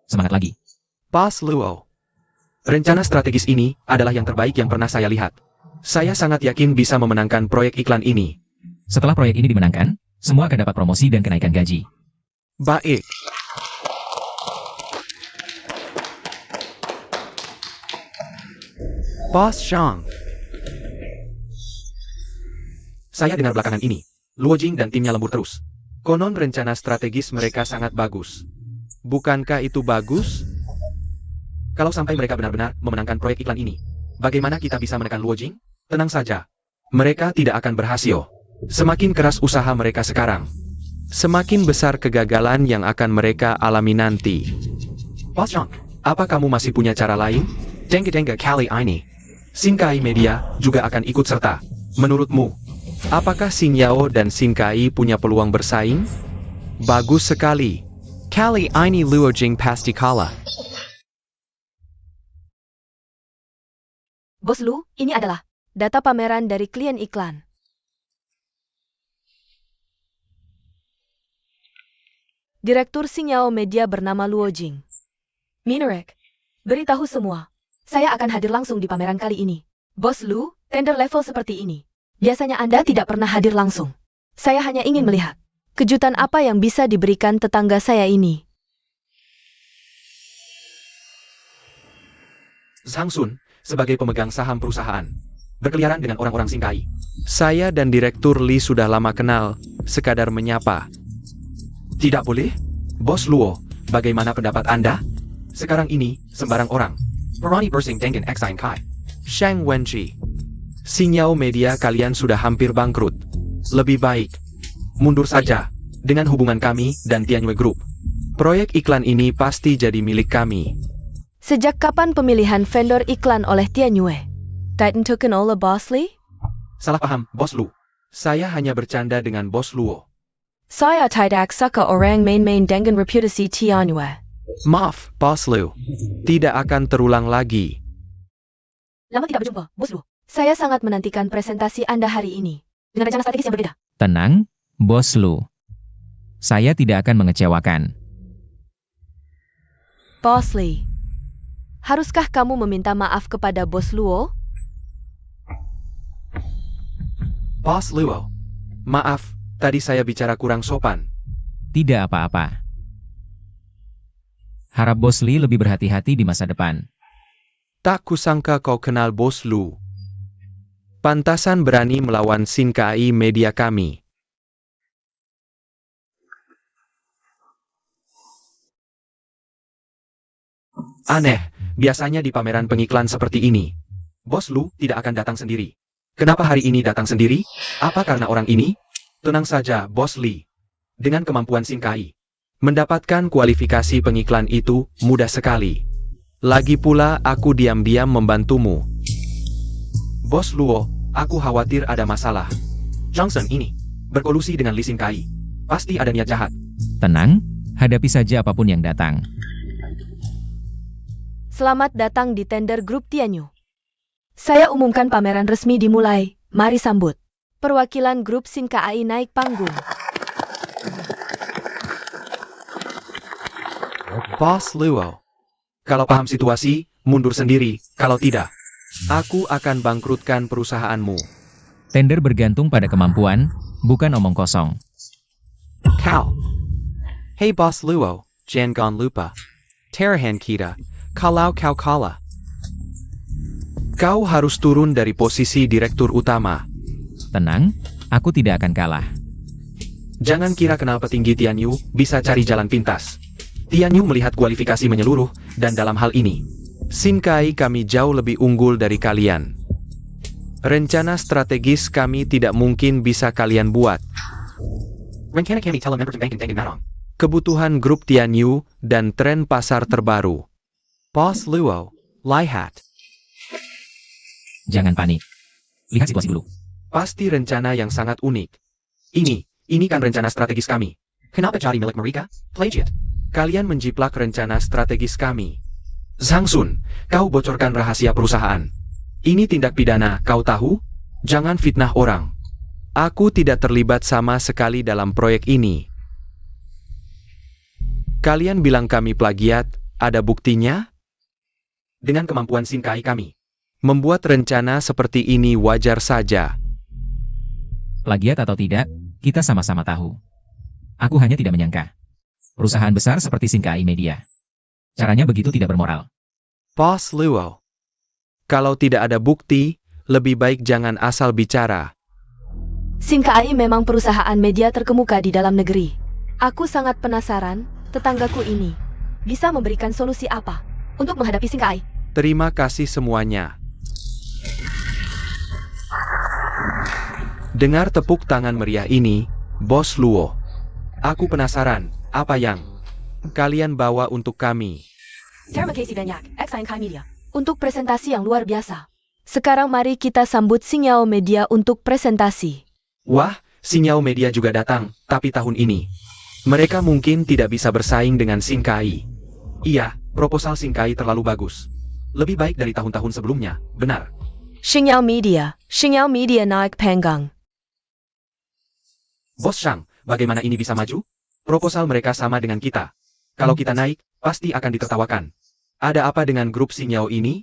Semangat lagi. Bos Luo, rencana strategis ini adalah yang terbaik yang pernah saya lihat. Saya sangat yakin bisa memenangkan proyek iklan ini. Setelah proyek ini dimenangkan, semua akan dapat promosi dan kenaikan gaji. Baik. Bos Zhang. Saya dengar belakangan ini, Luo Jing dan timnya lembur terus. Konon rencana strategis mereka sangat bagus. Bukankah itu bagus? Kalau sampai mereka benar-benar memenangkan proyek iklan ini, bagaimana kita bisa menekan Luo Jing? Tenang saja. Mereka tidak akan berhasil. Semakin keras usaha mereka sekarang, semakin besar kegagalan yang akan mereka alami nanti. Bos Zhang, apa kamu masih punya cara lain? Denga-denga kali ini, Xingkai Media juga akan ikut serta. Menurutmu, apakah Xing Yao dan Xingkai punya peluang bersaing? Bagus sekali. Kali ini Luo Jing pasti kalah. Bos Lu, ini adalah data pameran dari klien iklan. Direktur Sinyal Media bernama Luo Jing. Minerek, beritahu semua. Saya akan hadir langsung di pameran kali ini. Bos Lu, tender level seperti ini. Biasanya Anda tidak pernah hadir langsung. Saya hanya ingin melihat kejutan apa yang bisa diberikan tetangga saya ini. Zhang Sun, sebagai pemegang saham perusahaan, berkeliaran dengan orang-orang Sinkai. Saya dan Direktur Li sudah lama kenal, sekadar menyapa. Tidak boleh? Bos Luo, bagaimana pendapat Anda? Sekarang ini, sembarang orang. Perani Bersing dengan Xine Kai. Shang Wenji. Sinyal media kalian sudah hampir bangkrut. Lebih baik mundur saja dengan hubungan kami dan Tianyue Group. Proyek iklan ini pasti jadi milik kami. Sejak kapan pemilihan vendor iklan oleh Tianyue? Titan Token oleh Bos Li? Salah paham, Bos Lu. Saya hanya bercanda dengan Bos Luo. Saya tidak suka orang main-main dengan reputasi Tianyue. Maaf, Bos Lu. Tidak akan terulang lagi. Lama tidak berjumpa, Bos Lu. Saya sangat menantikan presentasi Anda hari ini. Dengan rencana strategis yang berbeda. Tenang, Bos Lu. Saya tidak akan mengecewakan. Bos Li, haruskah kamu meminta maaf kepada Bos Luo? Bos Luo, maaf, tadi saya bicara kurang sopan. Tidak apa-apa. Harap Bos Li lebih berhati-hati di masa depan. Tak kusangka kau kenal Bos Lu. Pantasan berani melawan Sinkai media kami. Aneh, biasanya di pameran pengiklan seperti ini, Bos Lu tidak akan datang sendiri. Kenapa hari ini datang sendiri? Apa karena orang ini? Tenang saja, Bos Li. Dengan kemampuan Sinkai, mendapatkan kualifikasi pengiklan itu mudah sekali. Lagi pula aku diam-diam membantumu. Bos Luo, aku khawatir ada masalah. Johnson ini berkolusi dengan Li Sinkai. Pasti ada niat jahat. Tenang, hadapi saja apapun yang datang. Selamat datang di tender grup Tianyue. Saya umumkan pameran resmi dimulai. Mari sambut. Perwakilan grup Sinkai naik panggung. Bos Luo, kalau paham situasi, mundur sendiri. Kalau tidak, aku akan bangkrutkan perusahaanmu. Tender bergantung pada kemampuan, bukan omong kosong. Kau. Hey Bos Luo, jangan lupa. Terahan kita, kalau kau kalah. Kau harus turun dari posisi direktur utama. Tenang, aku tidak akan kalah. Jangan kira kenal petinggi Tianyue bisa cari jalan pintas. Tianyue melihat kualifikasi menyeluruh, dan dalam hal ini, Sinkai kami jauh lebih unggul dari kalian. Rencana strategis kami tidak mungkin bisa kalian buat. Rencana kami telah mempertimbangkan marang kebutuhan grup Tianyue dan tren pasar terbaru. Bos Luo, lihat. Jangan panik. Lihat situasi dulu. Pasti rencana yang sangat unik. Ini kan rencana strategis kami. Kenapa cari milik mereka? Plagiat. Kalian menjiplak rencana strategis kami. Zhang Sun, kau bocorkan rahasia perusahaan. Ini tindak pidana, kau tahu? Jangan fitnah orang. Aku tidak terlibat sama sekali dalam proyek ini. Kalian bilang kami plagiat, ada buktinya? Dengan kemampuan Sinkai kami, membuat rencana seperti ini wajar saja. Plagiat atau tidak, kita sama-sama tahu. Aku hanya tidak menyangka. Perusahaan besar seperti Sinkai Media. Caranya begitu tidak bermoral. Bos Luo, kalau tidak ada bukti, lebih baik jangan asal bicara. Sinkai memang perusahaan media terkemuka di dalam negeri. Aku sangat penasaran, tetanggaku ini bisa memberikan solusi apa untuk menghadapi Sinkai. Terima kasih semuanya. Dengar tepuk tangan meriah ini, Bos Luo. Aku penasaran, apa yang kalian bawa untuk kami? Terima kasih banyak, Sinkai Media, untuk presentasi yang luar biasa. Sekarang mari kita sambut Sinyal Media untuk presentasi. Wah, Sinyal Media juga datang, tapi tahun ini mereka mungkin tidak bisa bersaing dengan Sinkai. Iya, proposal Sinkai terlalu bagus. Lebih baik dari tahun-tahun sebelumnya, benar. Sinyal Media naik panggung. Bos Shang, bagaimana ini bisa maju? Proposal mereka sama dengan kita. Kalau kita naik, pasti akan ditertawakan. Ada apa dengan grup Xingyao ini?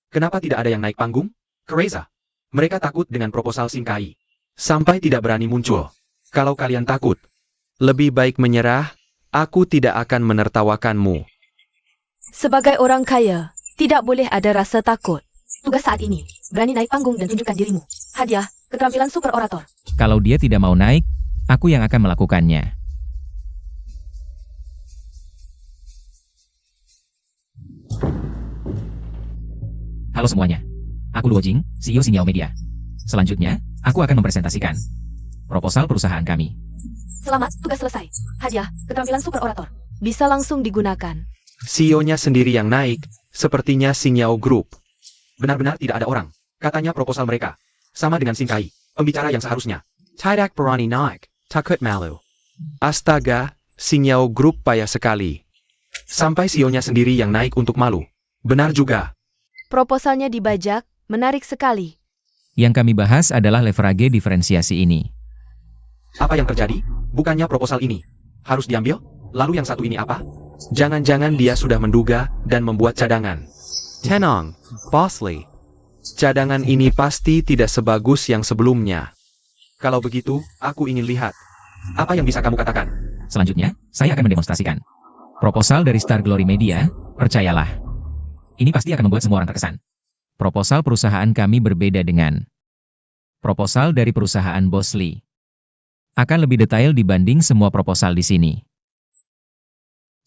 Kenapa tidak ada yang naik panggung? Kereza. Mereka takut dengan proposal Xingkai. Sampai tidak berani muncul. Kalau kalian takut, lebih baik menyerah, aku tidak akan menertawakanmu. Sebagai orang kaya, tidak boleh ada rasa takut. Tugas saat ini, berani naik panggung dan tunjukkan dirimu. Hadiah, keterampilan super orator. Kalau dia tidak mau naik, aku yang akan melakukannya. Halo semuanya. Aku Luo Jing, CEO Xingyao Media. Selanjutnya, aku akan mempresentasikan proposal perusahaan kami. Selamat, tugas selesai. Hadiah, keterampilan super orator. Bisa langsung digunakan. CEO-nya sendiri yang naik, sepertinya Xingyao Group. Benar-benar tidak ada orang. Katanya proposal mereka sama dengan Xingkai, pembicara yang seharusnya. Tidak berani naik, takut malu. Astaga, Xingyao Group payah sekali. Sampai CEO-nya sendiri yang naik untuk malu. Benar juga. Proposalnya dibajak, menarik sekali. Yang kami bahas adalah leverage diferensiasi ini. Apa yang terjadi? Bukannya proposal ini harus diambil? Lalu yang satu ini apa? Jangan-jangan dia sudah menduga dan membuat cadangan. Tenang, Boss Lee. Cadangan ini pasti tidak sebagus yang sebelumnya. Kalau begitu, aku ingin lihat. Apa yang bisa kamu katakan? Selanjutnya, saya akan mendemonstrasikan proposal dari Star Glory Media, percayalah. Ini pasti akan membuat semua orang terkesan. Proposal perusahaan kami berbeda dengan proposal dari perusahaan Boss Lee. Akan lebih detail dibanding semua proposal di sini.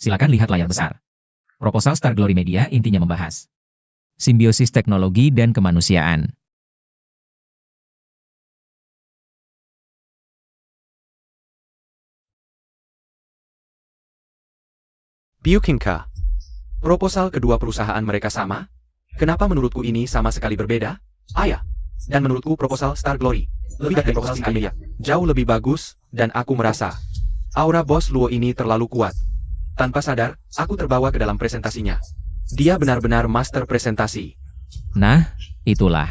Silakan lihat layar besar. Proposal Star Glory Media intinya membahas simbiosis teknologi dan kemanusiaan. Bukinka. Proposal kedua perusahaan mereka sama? Kenapa menurutku ini sama sekali berbeda? Ayah. Dan menurutku proposal Star Glory lebih baik dari proposal Xingkai Media. Jauh lebih bagus, dan aku merasa aura Bos Luo ini terlalu kuat. Tanpa sadar, aku terbawa ke dalam presentasinya. Dia benar-benar master presentasi. Nah, itulah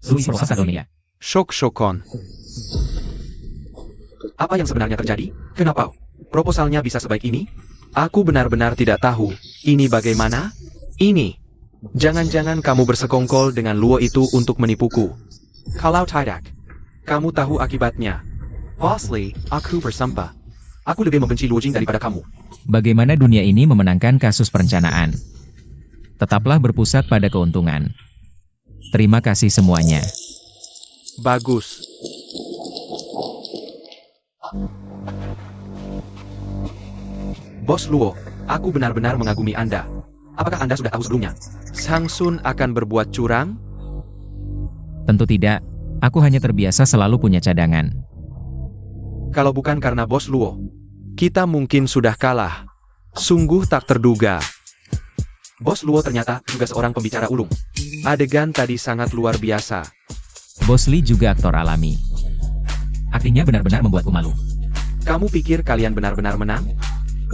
proposal Star Glory Media. Shok-shokon. Apa yang sebenarnya terjadi? Kenapa proposalnya bisa sebaik ini? Aku benar-benar tidak tahu. Ini bagaimana? Ini. Jangan-jangan kamu bersekongkol dengan Luo itu untuk menipuku. Kalau tidak, kamu tahu akibatnya. Boss Lee, aku bersumpah. Aku lebih membenci Luo Jing daripada kamu. Bagaimana dunia ini memenangkan kasus perencanaan? Tetaplah berpusat pada keuntungan. Terima kasih semuanya. Bagus. Bos Luo, aku benar-benar mengagumi Anda. Apakah Anda sudah tahu sebelumnya? Sang Sun akan berbuat curang? Tentu tidak, aku hanya terbiasa selalu punya cadangan. Kalau bukan karena Bos Luo, kita mungkin sudah kalah. Sungguh tak terduga. Bos Luo ternyata juga seorang pembicara ulung. Adegan tadi sangat luar biasa. Boss Lee juga aktor alami. Aktingnya benar-benar membuatku malu. Kamu pikir kalian benar-benar menang?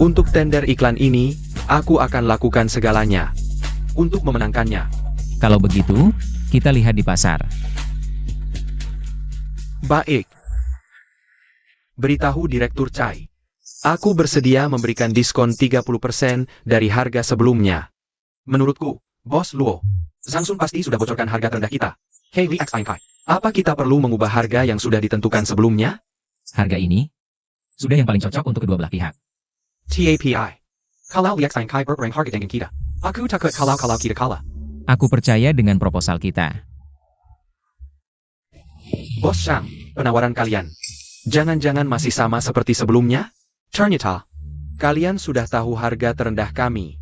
Untuk tender iklan ini, aku akan lakukan segalanya untuk memenangkannya. Kalau begitu, kita lihat di pasar. Baik. Beritahu Direktur Chai. Aku bersedia memberikan diskon 30% dari harga sebelumnya. Menurutku, Bos Luo, Sang Sun pasti sudah bocorkan harga terendah kita. Hei Li X Kai, apa kita perlu mengubah harga yang sudah ditentukan sebelumnya? Harga ini sudah yang paling cocok untuk kedua belah pihak. TAPI. Kalau Li X Kai berperang harga dengan kita. Aku takut kalau kita kalah. Aku percaya dengan proposal kita. Bos Shang, penawaran kalian. Jangan-jangan masih sama seperti sebelumnya? Ternyata, kalian sudah tahu harga terendah kami.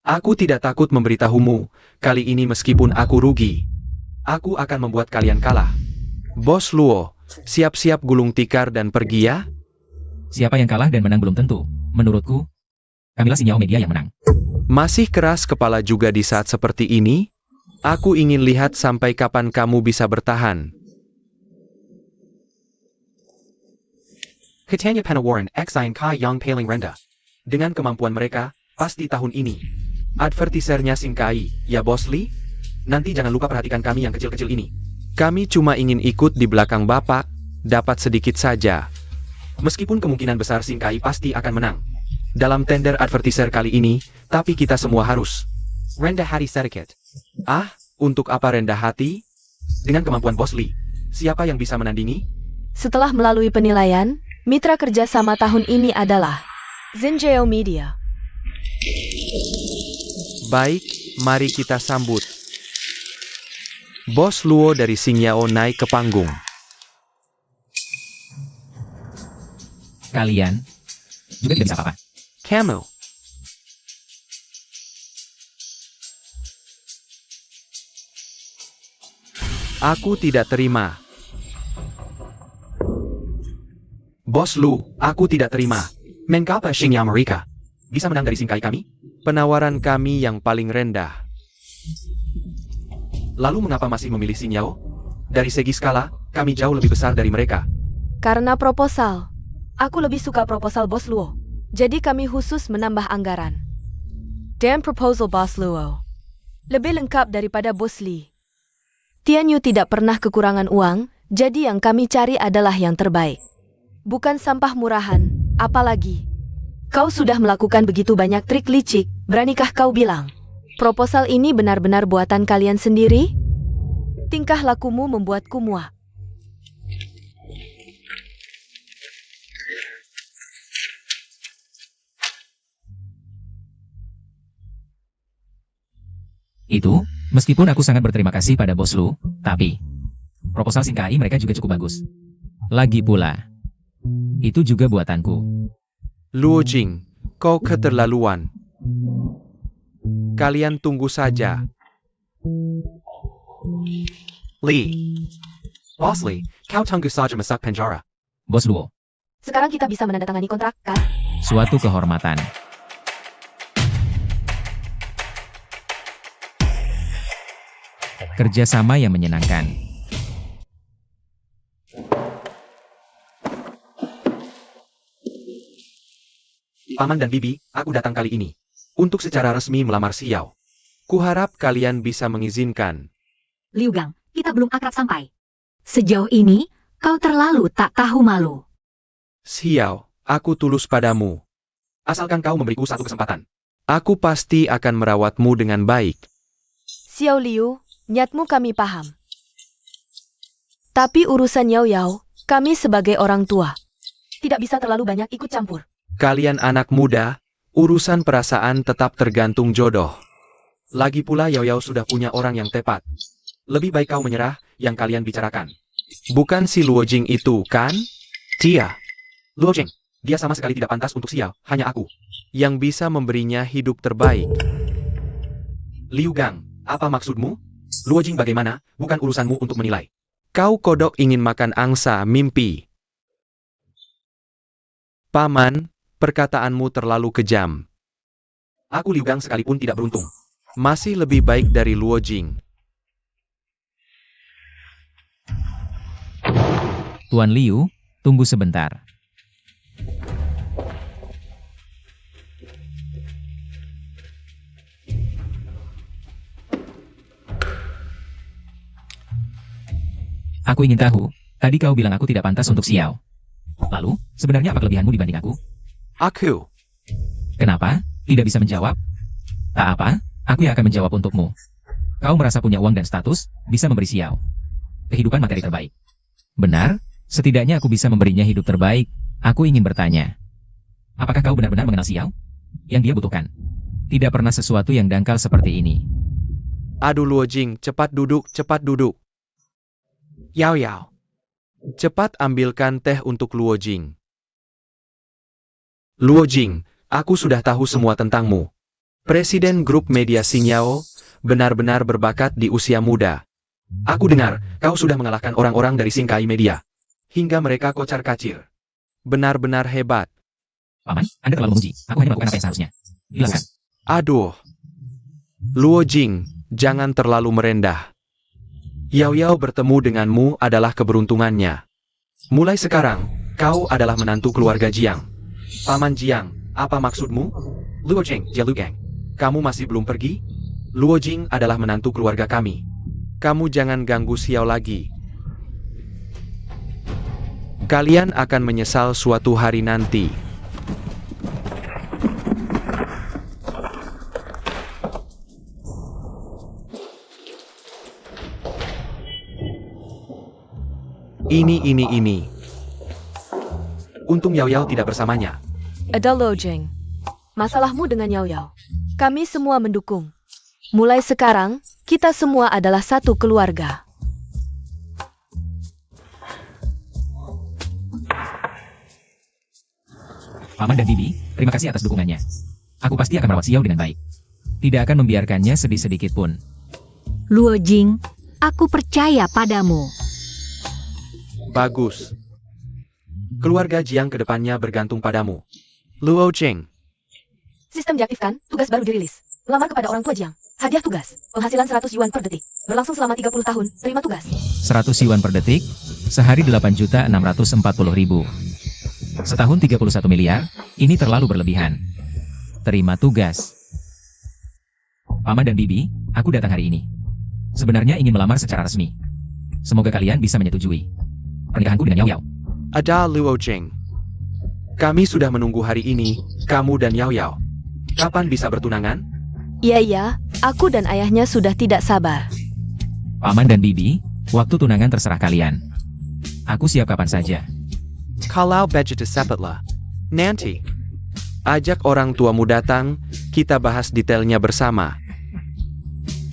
Aku tidak takut memberitahumu, kali ini meskipun aku rugi. Aku akan membuat kalian kalah. Bos Luo, siap-siap gulung tikar dan pergi ya? Siapa yang kalah dan menang belum tentu. Menurutku, kamilah Xingyao Media yang menang. Masih keras kepala juga di saat seperti ini? Aku ingin lihat sampai kapan kamu bisa bertahan. Katanya Penawaran X Kai yang paling rendah. Dengan kemampuan mereka, pasti tahun ini. Advertisernya Xingkai, ya Bos Lee? Nanti jangan lupa perhatikan kami yang kecil-kecil ini. Kami cuma ingin ikut di belakang Bapak, dapat sedikit saja. Meskipun kemungkinan besar Sing Kai pasti akan menang dalam tender advertiser kali ini, tapi kita semua harus rendah hati sedikit. Ah, untuk apa rendah hati? Dengan kemampuan Bos Lee, siapa yang bisa menandingi? Setelah melalui penilaian, mitra kerjasama tahun ini adalah Zinjeo Media. Baik, mari kita sambut Bos Luo dari Xingyao naik ke panggung. Kalian juga tidak bisa apa-apa. Kamu. Aku tidak terima. Bos Lu, aku tidak terima. Mengapa Xingyao mereka bisa menang dari Sing Kai kami? Penawaran kami yang paling rendah. Lalu mengapa masih memilih Xingyao? Dari segi skala, kami jauh lebih besar dari mereka. Karena proposal. Aku lebih suka proposal Bos Luo. Jadi kami khusus menambah anggaran. Damn proposal Bos Luo. Lebih lengkap daripada Bos Lee. Tian Yu tidak pernah kekurangan uang, jadi yang kami cari adalah yang terbaik. Bukan sampah murahan, apalagi. Kau sudah melakukan begitu banyak trik licik, beranikah kau bilang? Proposal ini benar-benar buatan kalian sendiri? Tingkah lakumu membuatku muak. Itu, meskipun aku sangat berterima kasih pada Bos Lu, tapi proposal Sing Kai mereka juga cukup bagus. Lagi pula, itu juga buatanku. Luo Jing, kau keterlaluan. Kalian tunggu saja. Lee. Boss Lee, kau tunggu saja masuk penjara. Bos Luo, Sekarang kita bisa menandatangani kontrak, kan? suatu kehormatan. Kerjasama yang menyenangkan. Paman dan Bibi, aku datang kali ini untuk secara resmi melamar Xiao. Kuharap kalian bisa mengizinkan. Liu Gang, kita belum akrab sampai. Sejauh ini, kau terlalu tak tahu malu. Xiao, aku tulus padamu. Asalkan kau memberiku satu kesempatan. Aku pasti akan merawatmu dengan baik. Xiao Liu, niatmu kami paham. Tapi urusan Yao Yao, kami sebagai orang tua Tidak bisa terlalu banyak ikut campur. Kalian anak muda, urusan perasaan tetap tergantung jodoh. Lagi pula Yao Yao sudah punya orang yang tepat. Lebih baik kau menyerah, yang kalian bicarakan. Bukan si Luo Jing itu, kan? Dia. Luo Jing, dia sama sekali tidak pantas untuk Xiao, hanya aku yang bisa memberinya hidup terbaik. Liu Gang, apa maksudmu? Luo Jing bagaimana, bukan urusanmu untuk menilai. Kau kodok ingin makan angsa mimpi. Paman, perkataanmu terlalu kejam. Aku Liu Gang sekalipun tidak beruntung. Masih lebih baik dari Luo Jing. Tuan Liu, tunggu sebentar. Aku ingin tahu, tadi kau bilang aku tidak pantas untuk Xiao. Lalu, sebenarnya apa kelebihanmu dibanding aku? Aku. Kenapa? Tidak bisa menjawab? Tak apa, aku yang akan menjawab untukmu. Kau merasa punya uang dan status, bisa memberi Xiao kehidupan materi terbaik. Benar, setidaknya aku bisa memberinya hidup terbaik. Aku ingin bertanya, apakah kau benar-benar mengenal Xiao? Yang dia butuhkan. Tidak pernah sesuatu yang dangkal seperti ini. Aduh Luo Jing, cepat duduk, cepat duduk. Yao Yao. Cepat ambilkan teh untuk Luo Jing. Luo Jing, aku sudah tahu semua tentangmu. Presiden grup media Xingyao, benar-benar berbakat di usia muda. Aku dengar, kau sudah mengalahkan orang-orang dari Sing Kai Media. Hingga mereka kocar-kacir. Benar-benar hebat. Paman, Anda terlalu memuji. Aku hanya melakukan apa yang seharusnya. Silakan. Aduh. Luo Jing, jangan terlalu merendah. Yao Yao bertemu denganmu adalah keberuntungannya. Mulai sekarang, kau adalah menantu keluarga Jiang. Paman Jiang, apa maksudmu? Luo Jing, Jia Lu Gang. Kamu masih belum pergi? Luo Jing adalah menantu keluarga kami. Kamu jangan ganggu Xiao lagi. Kalian akan menyesal suatu hari nanti. Ini. Untung Yao Yao tidak bersamanya. Ada Lo Jing. Masalahmu dengan Yao Yao. Kami semua mendukung. Mulai sekarang, kita semua adalah satu keluarga. Paman dan Bibi, terima kasih atas dukungannya. Aku pasti akan merawat Xiao dengan baik. Tidak akan membiarkannya sedih sedikit pun. Luo Jing, aku percaya padamu. Bagus. Keluarga Jiang ke depannya bergantung padamu. Luo Jing. Sistem diaktifkan, tugas baru dirilis. Lamar kepada orang tua Jiang. Hadiah tugas, penghasilan 100 yuan per detik. Berlangsung selama 30 tahun, terima tugas. 100 yuan per detik, sehari 8.640.000. Setahun 31 miliar, ini terlalu berlebihan. Terima tugas. Paman dan Bibi, aku datang hari ini. Sebenarnya ingin melamar secara resmi. Semoga kalian bisa menyetujui pernikahanku dengan Yao Yao. Ada Luo Jing. Kami sudah menunggu hari ini, kamu dan Yao Yao. Kapan bisa bertunangan? Iya, aku dan ayahnya sudah tidak sabar. Paman dan Bibi, waktu tunangan terserah kalian. Aku siap kapan saja. Kalau budget sepatlah. Nanti. Ajak orang tuamu datang, kita bahas detailnya bersama.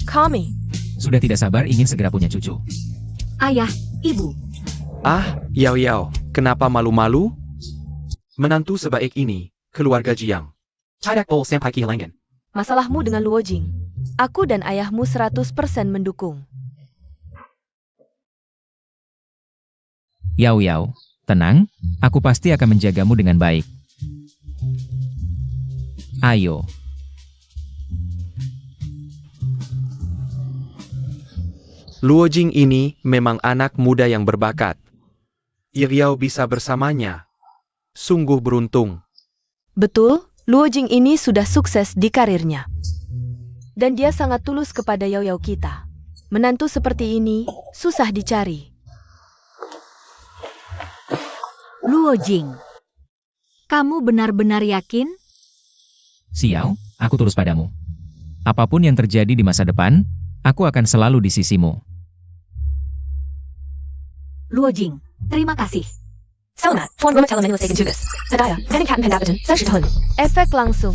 Kami. Sudah tidak sabar ingin segera punya cucu. Ayah, ibu, Ah, Yao Yao, kenapa malu-malu? Menantu sebaik ini, keluarga Jiang. Tidak boleh sampai kehilangan. Masalahmu dengan Luo Jing. Aku dan ayahmu 100% mendukung. Yao Yao, tenang, aku pasti akan menjagamu dengan baik. Ayo. Luo Jing ini memang anak muda yang berbakat. Yao bisa bersamanya. Sungguh beruntung. Betul, Luo Jing ini sudah sukses di karirnya. Dan dia sangat tulus kepada Yao Yao kita. Menantu seperti ini, susah dicari. Luo Jing. Kamu benar-benar yakin? Xiao, aku tulus padamu. Apapun yang terjadi di masa depan, aku akan selalu di sisimu. Luo Jing, terima kasih. Efek langsung.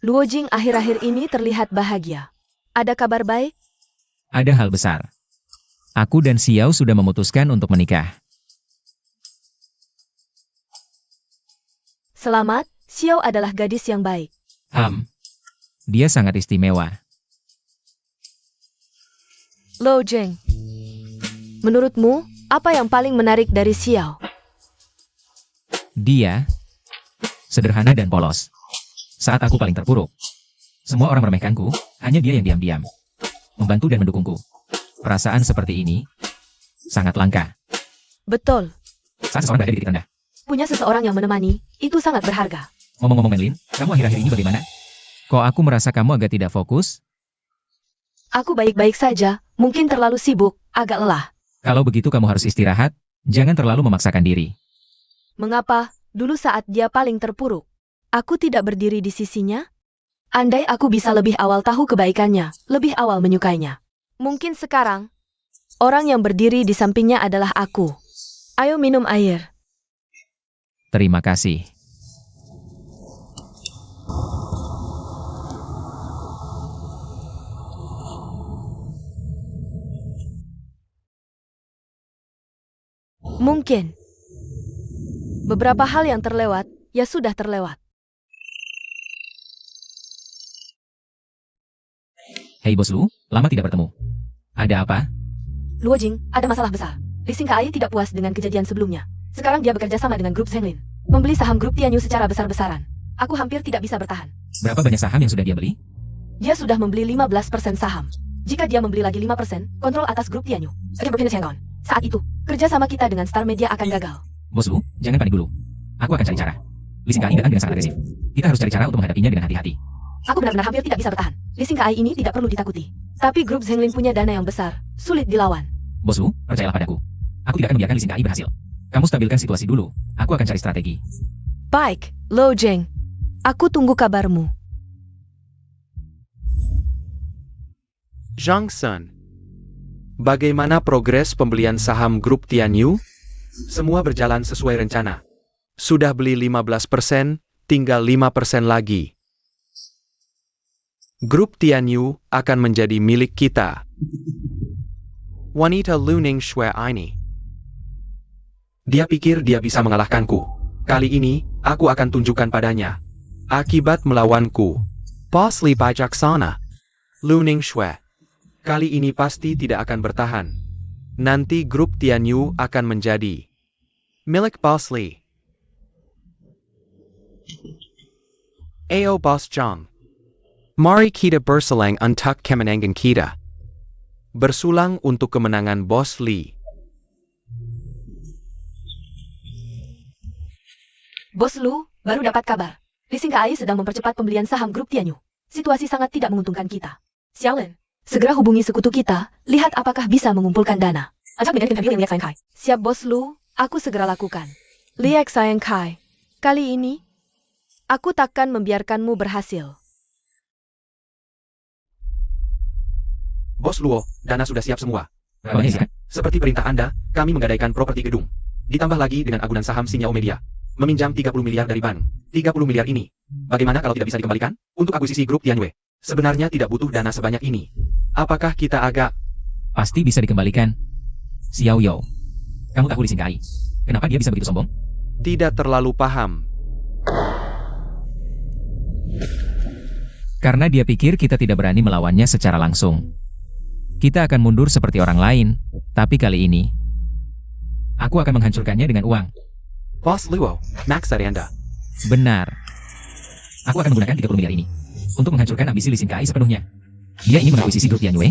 Luo Jing akhir-akhir ini terlihat bahagia. Ada kabar baik? Ada hal besar. Aku dan Xiao sudah memutuskan untuk menikah. Selamat, Xiao adalah gadis yang baik. Dia sangat istimewa. Luo Jing, menurutmu, apa yang paling menarik dari Xiao? Dia sederhana dan polos. Saat aku paling terpuruk, semua orang meremehkanku, hanya dia yang diam-diam membantu dan mendukungku. Perasaan seperti ini sangat langka. Betul. Saat seseorang berada di titik rendah. Punya seseorang yang menemani, itu sangat berharga. Ngomong-ngomong Menlin, kamu akhir-akhir ini bagaimana? Kok aku merasa kamu agak tidak fokus? Aku baik-baik saja, mungkin terlalu sibuk, agak lelah. Kalau begitu kamu harus istirahat, jangan terlalu memaksakan diri. Mengapa? Dulu saat dia paling terpuruk, aku tidak berdiri di sisinya? Andai aku bisa lebih awal tahu kebaikannya, lebih awal menyukainya. Mungkin sekarang, orang yang berdiri di sampingnya adalah aku. Ayo minum air. Terima kasih. Mungkin. Beberapa hal yang terlewat, ya sudah terlewat. Hei bos Lu, lama tidak bertemu. Ada apa? Luo Jing, ada masalah besar. Li Xingkai tidak puas dengan kejadian sebelumnya. Sekarang dia bekerja sama dengan grup Zhenglin. Membeli saham grup Tianyu secara besar-besaran. Aku hampir tidak bisa bertahan. Berapa banyak saham yang sudah dia beli? Dia sudah membeli 15% saham. Jika dia membeli lagi 5%, kontrol atas grup Tianyu. Saat itu, kerja sama kita dengan Star Media akan gagal. Bos Lu, jangan panik dulu. Aku akan cari cara. Li Xingkai datang dengan sangat agresif. Kita harus cari cara untuk menghadapinya dengan hati-hati. Aku benar-benar hampir tidak bisa bertahan. Lising KI ini tidak perlu ditakuti. Tapi grup Zhenglin punya dana yang besar, sulit dilawan. Bos Lu, percayalah padaku. Aku tidak akan membiarkan Lee Sin Kai berhasil. Kamu stabilkan situasi dulu. Aku akan cari strategi. Baik, Lo Jing. Aku tunggu kabarmu. Zhang Sun. Bagaimana progres pembelian saham grup Tianyu? Semua berjalan sesuai rencana. Sudah beli 15%, tinggal 5% lagi. Grup Tianyu akan menjadi milik kita. Wanita Luning Shui ini. Dia pikir dia bisa mengalahkanku. Kali ini, aku akan tunjukkan padanya. Akibat melawanku. Boss Li bijaksana. Luning Shui. Kali ini pasti tidak akan bertahan. Nanti grup Tianyu akan menjadi milik Boss Li. Ayo Boss Zhang. Mari kita berselang untuk kemenangan kita. Bersulang untuk kemenangan Boss Li. Bos Lu, baru dapat kabar. Lising KI sedang mempercepat pembelian saham grup Tianyu. Situasi sangat tidak menguntungkan kita. Xiaolin, segera hubungi sekutu kita, lihat apakah bisa mengumpulkan dana. Siap Bos Lu, aku segera lakukan. Liek Sayang Kai, kali ini, aku takkan membiarkanmu berhasil. Bos Luo, dana sudah siap semua. Bagaimana? Seperti perintah Anda, kami menggadaikan properti gedung. Ditambah lagi dengan agunan saham Sinyao Media. Meminjam 30 miliar dari bank. 30 miliar ini. Bagaimana kalau tidak bisa dikembalikan? Untuk akuisisi grup Tianyu. Sebenarnya tidak butuh dana sebanyak ini. Apakah kita agak... Pasti bisa dikembalikan. Xiao Yao. Kamu tahu Lee Sin Kai? Kenapa dia bisa begitu sombong? Tidak terlalu paham. Karena dia pikir kita tidak berani melawannya secara langsung. Kita akan mundur seperti orang lain, tapi kali ini, aku akan menghancurkannya dengan uang. Boss Luo, max dari Anda. Benar. Aku akan menggunakan 30 miliar ini untuk menghancurkan ambisi Lee Sin Kai sepenuhnya. Dia ingin mengakuisisi grup Tianyu.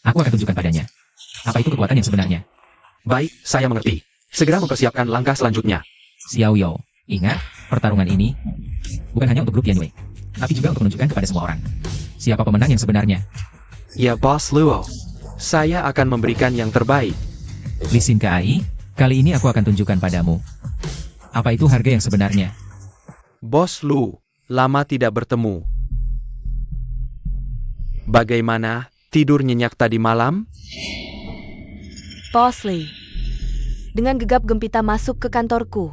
Aku akan tunjukkan padanya. Apa itu kekuatan yang sebenarnya? Baik, saya mengerti. Segera mempersiapkan langkah selanjutnya. Xiao Yao, ingat, pertarungan ini bukan hanya untuk grup Tianyu, tapi juga untuk menunjukkan kepada semua orang siapa pemenang yang sebenarnya. Ya Boss Luo, saya akan memberikan yang terbaik. Lee Sin Kai, kali ini aku akan tunjukkan padamu apa itu harga yang sebenarnya. Bos Lu, lama tidak bertemu. Bagaimana, tidur nyenyak tadi malam? Boss Li, dengan gegap gempita masuk ke kantorku.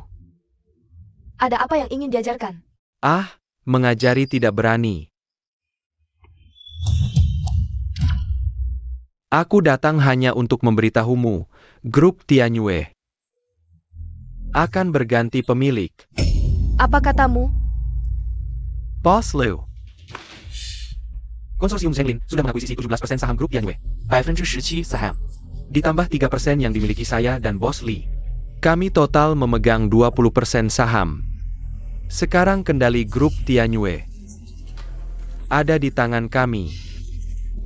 Ada apa yang ingin diajarkan? Ah, mengajari tidak berani. Aku datang hanya untuk memberitahumu, grup Tianyu akan berganti pemilik. Apa katamu? Boss Lu. Konsorsium Zhenglin sudah mengakuisisi 17% saham grup Tianyu. 17% saham. Ditambah 3% yang dimiliki saya dan Boss Li. Kami total memegang 20% saham. Sekarang kendali grup Tianyu ada di tangan kami.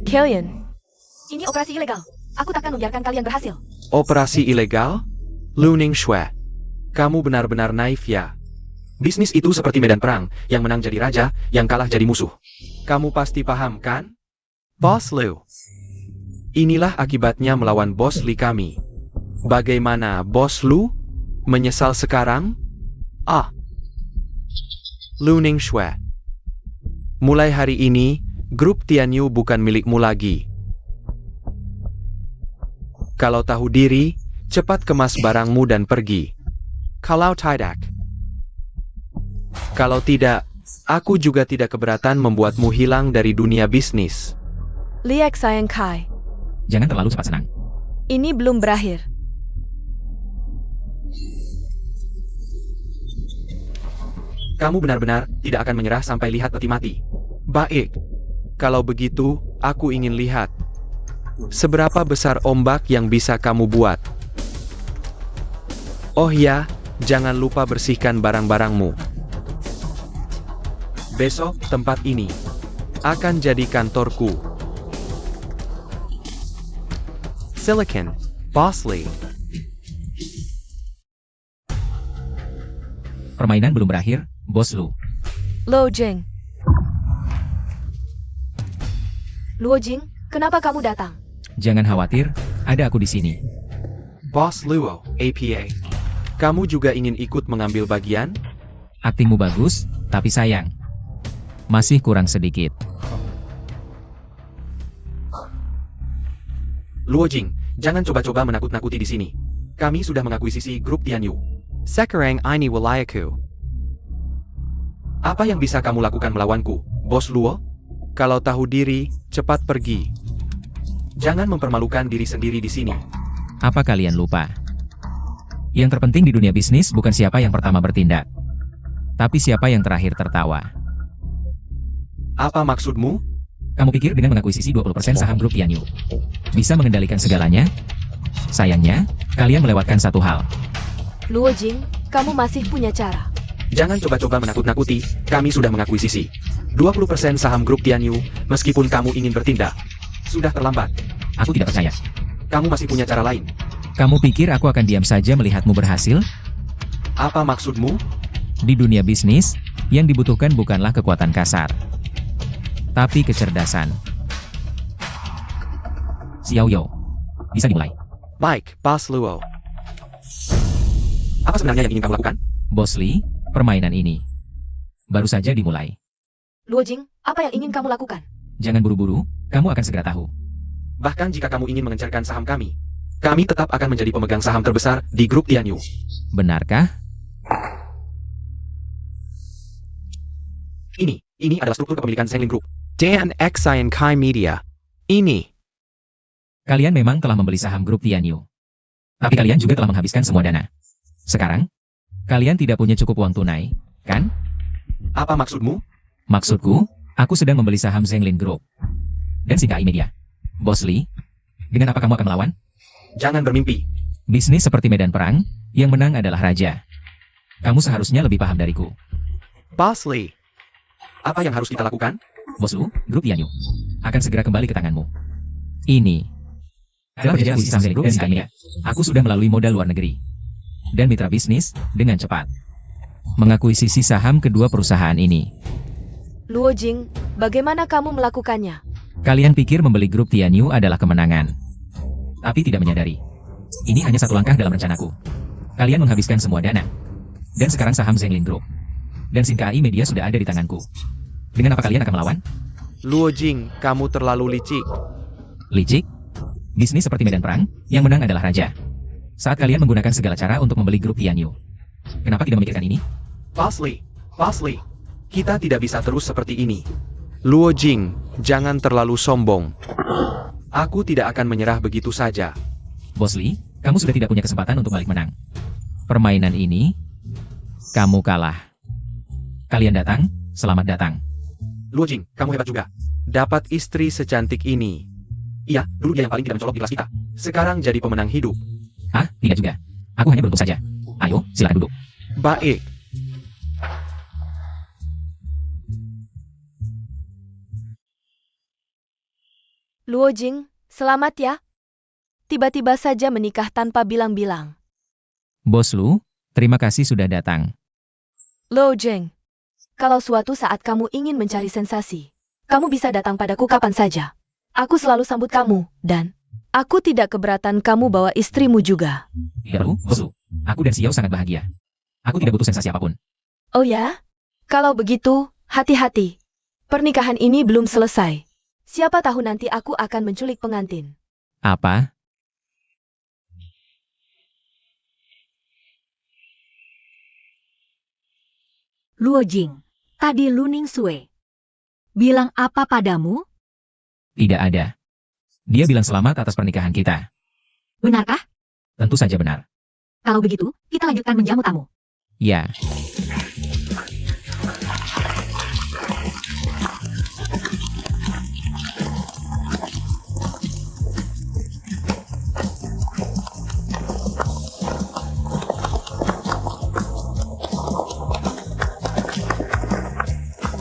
Killian, ini operasi ilegal. Aku takkan membiarkan kalian berhasil. Operasi ilegal? Luning Shui. Kamu benar-benar naif ya. Bisnis itu seperti medan perang, yang menang jadi raja, yang kalah jadi musuh. Kamu pasti paham kan? Boss Lu. Inilah akibatnya melawan Boss Li kami. Bagaimana Boss Lu? Menyesal sekarang? Ah. Luning Shui. Mulai hari ini, grup Tianyu bukan milikmu lagi. Kalau tahu diri, cepat kemas barangmu dan pergi. Kalau tidak. Kalau tidak, aku juga tidak keberatan membuatmu hilang dari dunia bisnis. Liek Sayang Kai, Jangan terlalu cepat senang. ini belum berakhir. Kamu benar-benar tidak akan menyerah sampai lihat peti mati. Baik. Kalau begitu, aku ingin lihat. Seberapa besar ombak yang bisa kamu buat? Oh ya, jangan lupa bersihkan barang-barangmu. Besok, tempat ini akan jadi kantorku. Silicon, Boss Li. Permainan belum berakhir, Bos Lu. Lo Jing, Luo Jing, kenapa kamu datang? Jangan khawatir, ada aku di sini. Boss Luo, APA. Kamu juga ingin ikut mengambil bagian? Aktingmu bagus, tapi sayang. Masih kurang sedikit. Luo Jing, jangan coba-coba menakut-nakuti di sini. Kami sudah mengakuisisi grup Tianyu. Sekarang ini wilayahku. Apa yang bisa kamu lakukan melawanku, Bos Luo? Kalau tahu diri, cepat pergi. Jangan mempermalukan diri sendiri di sini. Apa kalian lupa? Yang terpenting di dunia bisnis bukan siapa yang pertama bertindak, tapi siapa yang terakhir tertawa. Apa maksudmu? Kamu pikir dengan mengakuisisi 20% saham grup Tianyu bisa mengendalikan segalanya? Sayangnya, kalian melewatkan satu hal. Luo Jing, kamu masih punya cara. Jangan coba-coba menakut-nakuti, kami sudah mengakuisisi 20% saham grup Tianyu, meskipun kamu ingin bertindak. Sudah terlambat. Aku tidak percaya. Kamu masih punya cara lain. Kamu pikir aku akan diam saja melihatmu berhasil? Apa maksudmu? Di dunia bisnis, yang dibutuhkan bukanlah kekuatan kasar, tapi kecerdasan. Xiao Yo, bisa dimulai. Baik, Boss Luo. Apa sebenarnya yang ingin kamu lakukan? Bos Li, permainan ini baru saja dimulai. Luo Jing, apa yang ingin kamu lakukan? Jangan buru-buru, kamu akan segera tahu. Bahkan jika kamu ingin mengencarkan saham kami tetap akan menjadi pemegang saham terbesar di grup Tianyu. Benarkah? Ini adalah struktur kepemilikan Zhengling Group. Dan Xian Kai Media. Ini. Kalian memang telah membeli saham grup Tianyu. Tapi kalian juga telah menghabiskan semua dana. Sekarang, kalian tidak punya cukup uang tunai, kan? Apa maksudmu? Maksudku, aku sedang membeli saham Zhengling Group dan Sinkai Media. Bos Li, dengan apa kamu akan melawan? Jangan bermimpi. Bisnis seperti medan perang, yang menang adalah raja. Kamu seharusnya lebih paham dariku. Boss Li. Apa yang harus kita lakukan? Bos Lu, grup Tianyu akan segera kembali ke tanganmu. Ini adalah perjanjian saham Zhengling Group dan Sinkai Media. Aku sudah melalui modal luar negeri dan mitra bisnis dengan cepat mengakuisisi saham kedua perusahaan ini. Luo Jing, bagaimana kamu melakukannya? Kalian pikir membeli grup Tianyu adalah kemenangan, tapi tidak menyadari. Ini hanya satu langkah dalam rencanaku. Kalian menghabiskan semua dana, dan sekarang saham Zhengling Group dan Sinkai Media sudah ada di tanganku. Dengan apa kalian akan melawan? Luo Jing, kamu terlalu licik. Licik? Bisnis seperti medan perang, yang menang adalah raja. Saat kalian menggunakan segala cara untuk membeli grup Tianyu, kenapa tidak memikirkan ini? Boss Li. Kita tidak bisa terus seperti ini. Luo Jing, jangan terlalu sombong. Aku tidak akan menyerah begitu saja. Bos Li, kamu sudah tidak punya kesempatan untuk balik menang. Permainan ini, kamu kalah. Kalian datang, selamat datang. Luo Jing, kamu hebat juga. Dapat istri secantik ini. Iya, dulu dia yang paling tidak mencolok di kelas kita. Sekarang jadi pemenang hidup. Ah, tidak juga. Aku hanya beruntung saja. Ayo, silakan duduk. Baik. Luo Jing, selamat ya. Tiba-tiba saja menikah tanpa bilang-bilang. Bos Lu, terima kasih sudah datang. Luo Jing, kalau suatu saat kamu ingin mencari sensasi, kamu bisa datang padaku kapan saja. Aku selalu sambut kamu, dan aku tidak keberatan kamu bawa istrimu juga. Tidak perlu, Bos Lu. Aku dan Xiao sangat bahagia. Aku tidak butuh sensasi apapun. Oh ya? Kalau begitu, hati-hati. Pernikahan ini belum selesai. Siapa tahu nanti aku akan menculik pengantin. Apa? Luo Jing, tadi Lu Ningsue bilang apa padamu? Tidak ada. Dia bilang selamat atas pernikahan kita. Benarkah? Tentu saja benar. Kalau begitu, kita lanjutkan menjamu tamu. Ya.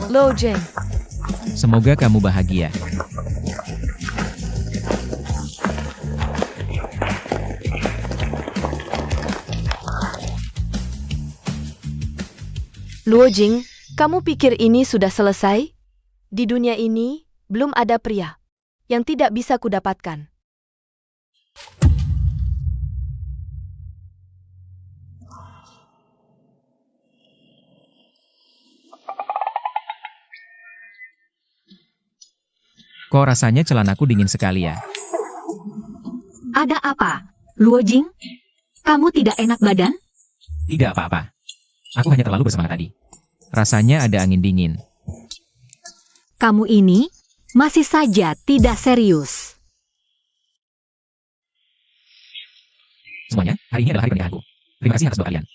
Luo Jing, Semoga kamu bahagia. Luo Jing, kamu pikir ini sudah selesai? Di dunia ini, belum ada pria yang tidak bisa kudapatkan. Kok rasanya celanaku dingin sekali ya? Ada apa? Luo Jing? Kamu tidak enak badan? Tidak apa-apa. Aku hanya terlalu bersemangat tadi. Rasanya ada angin dingin. Kamu ini masih saja tidak serius. Semuanya, hari ini adalah hari pernikahanku. Terima kasih atas doa kalian.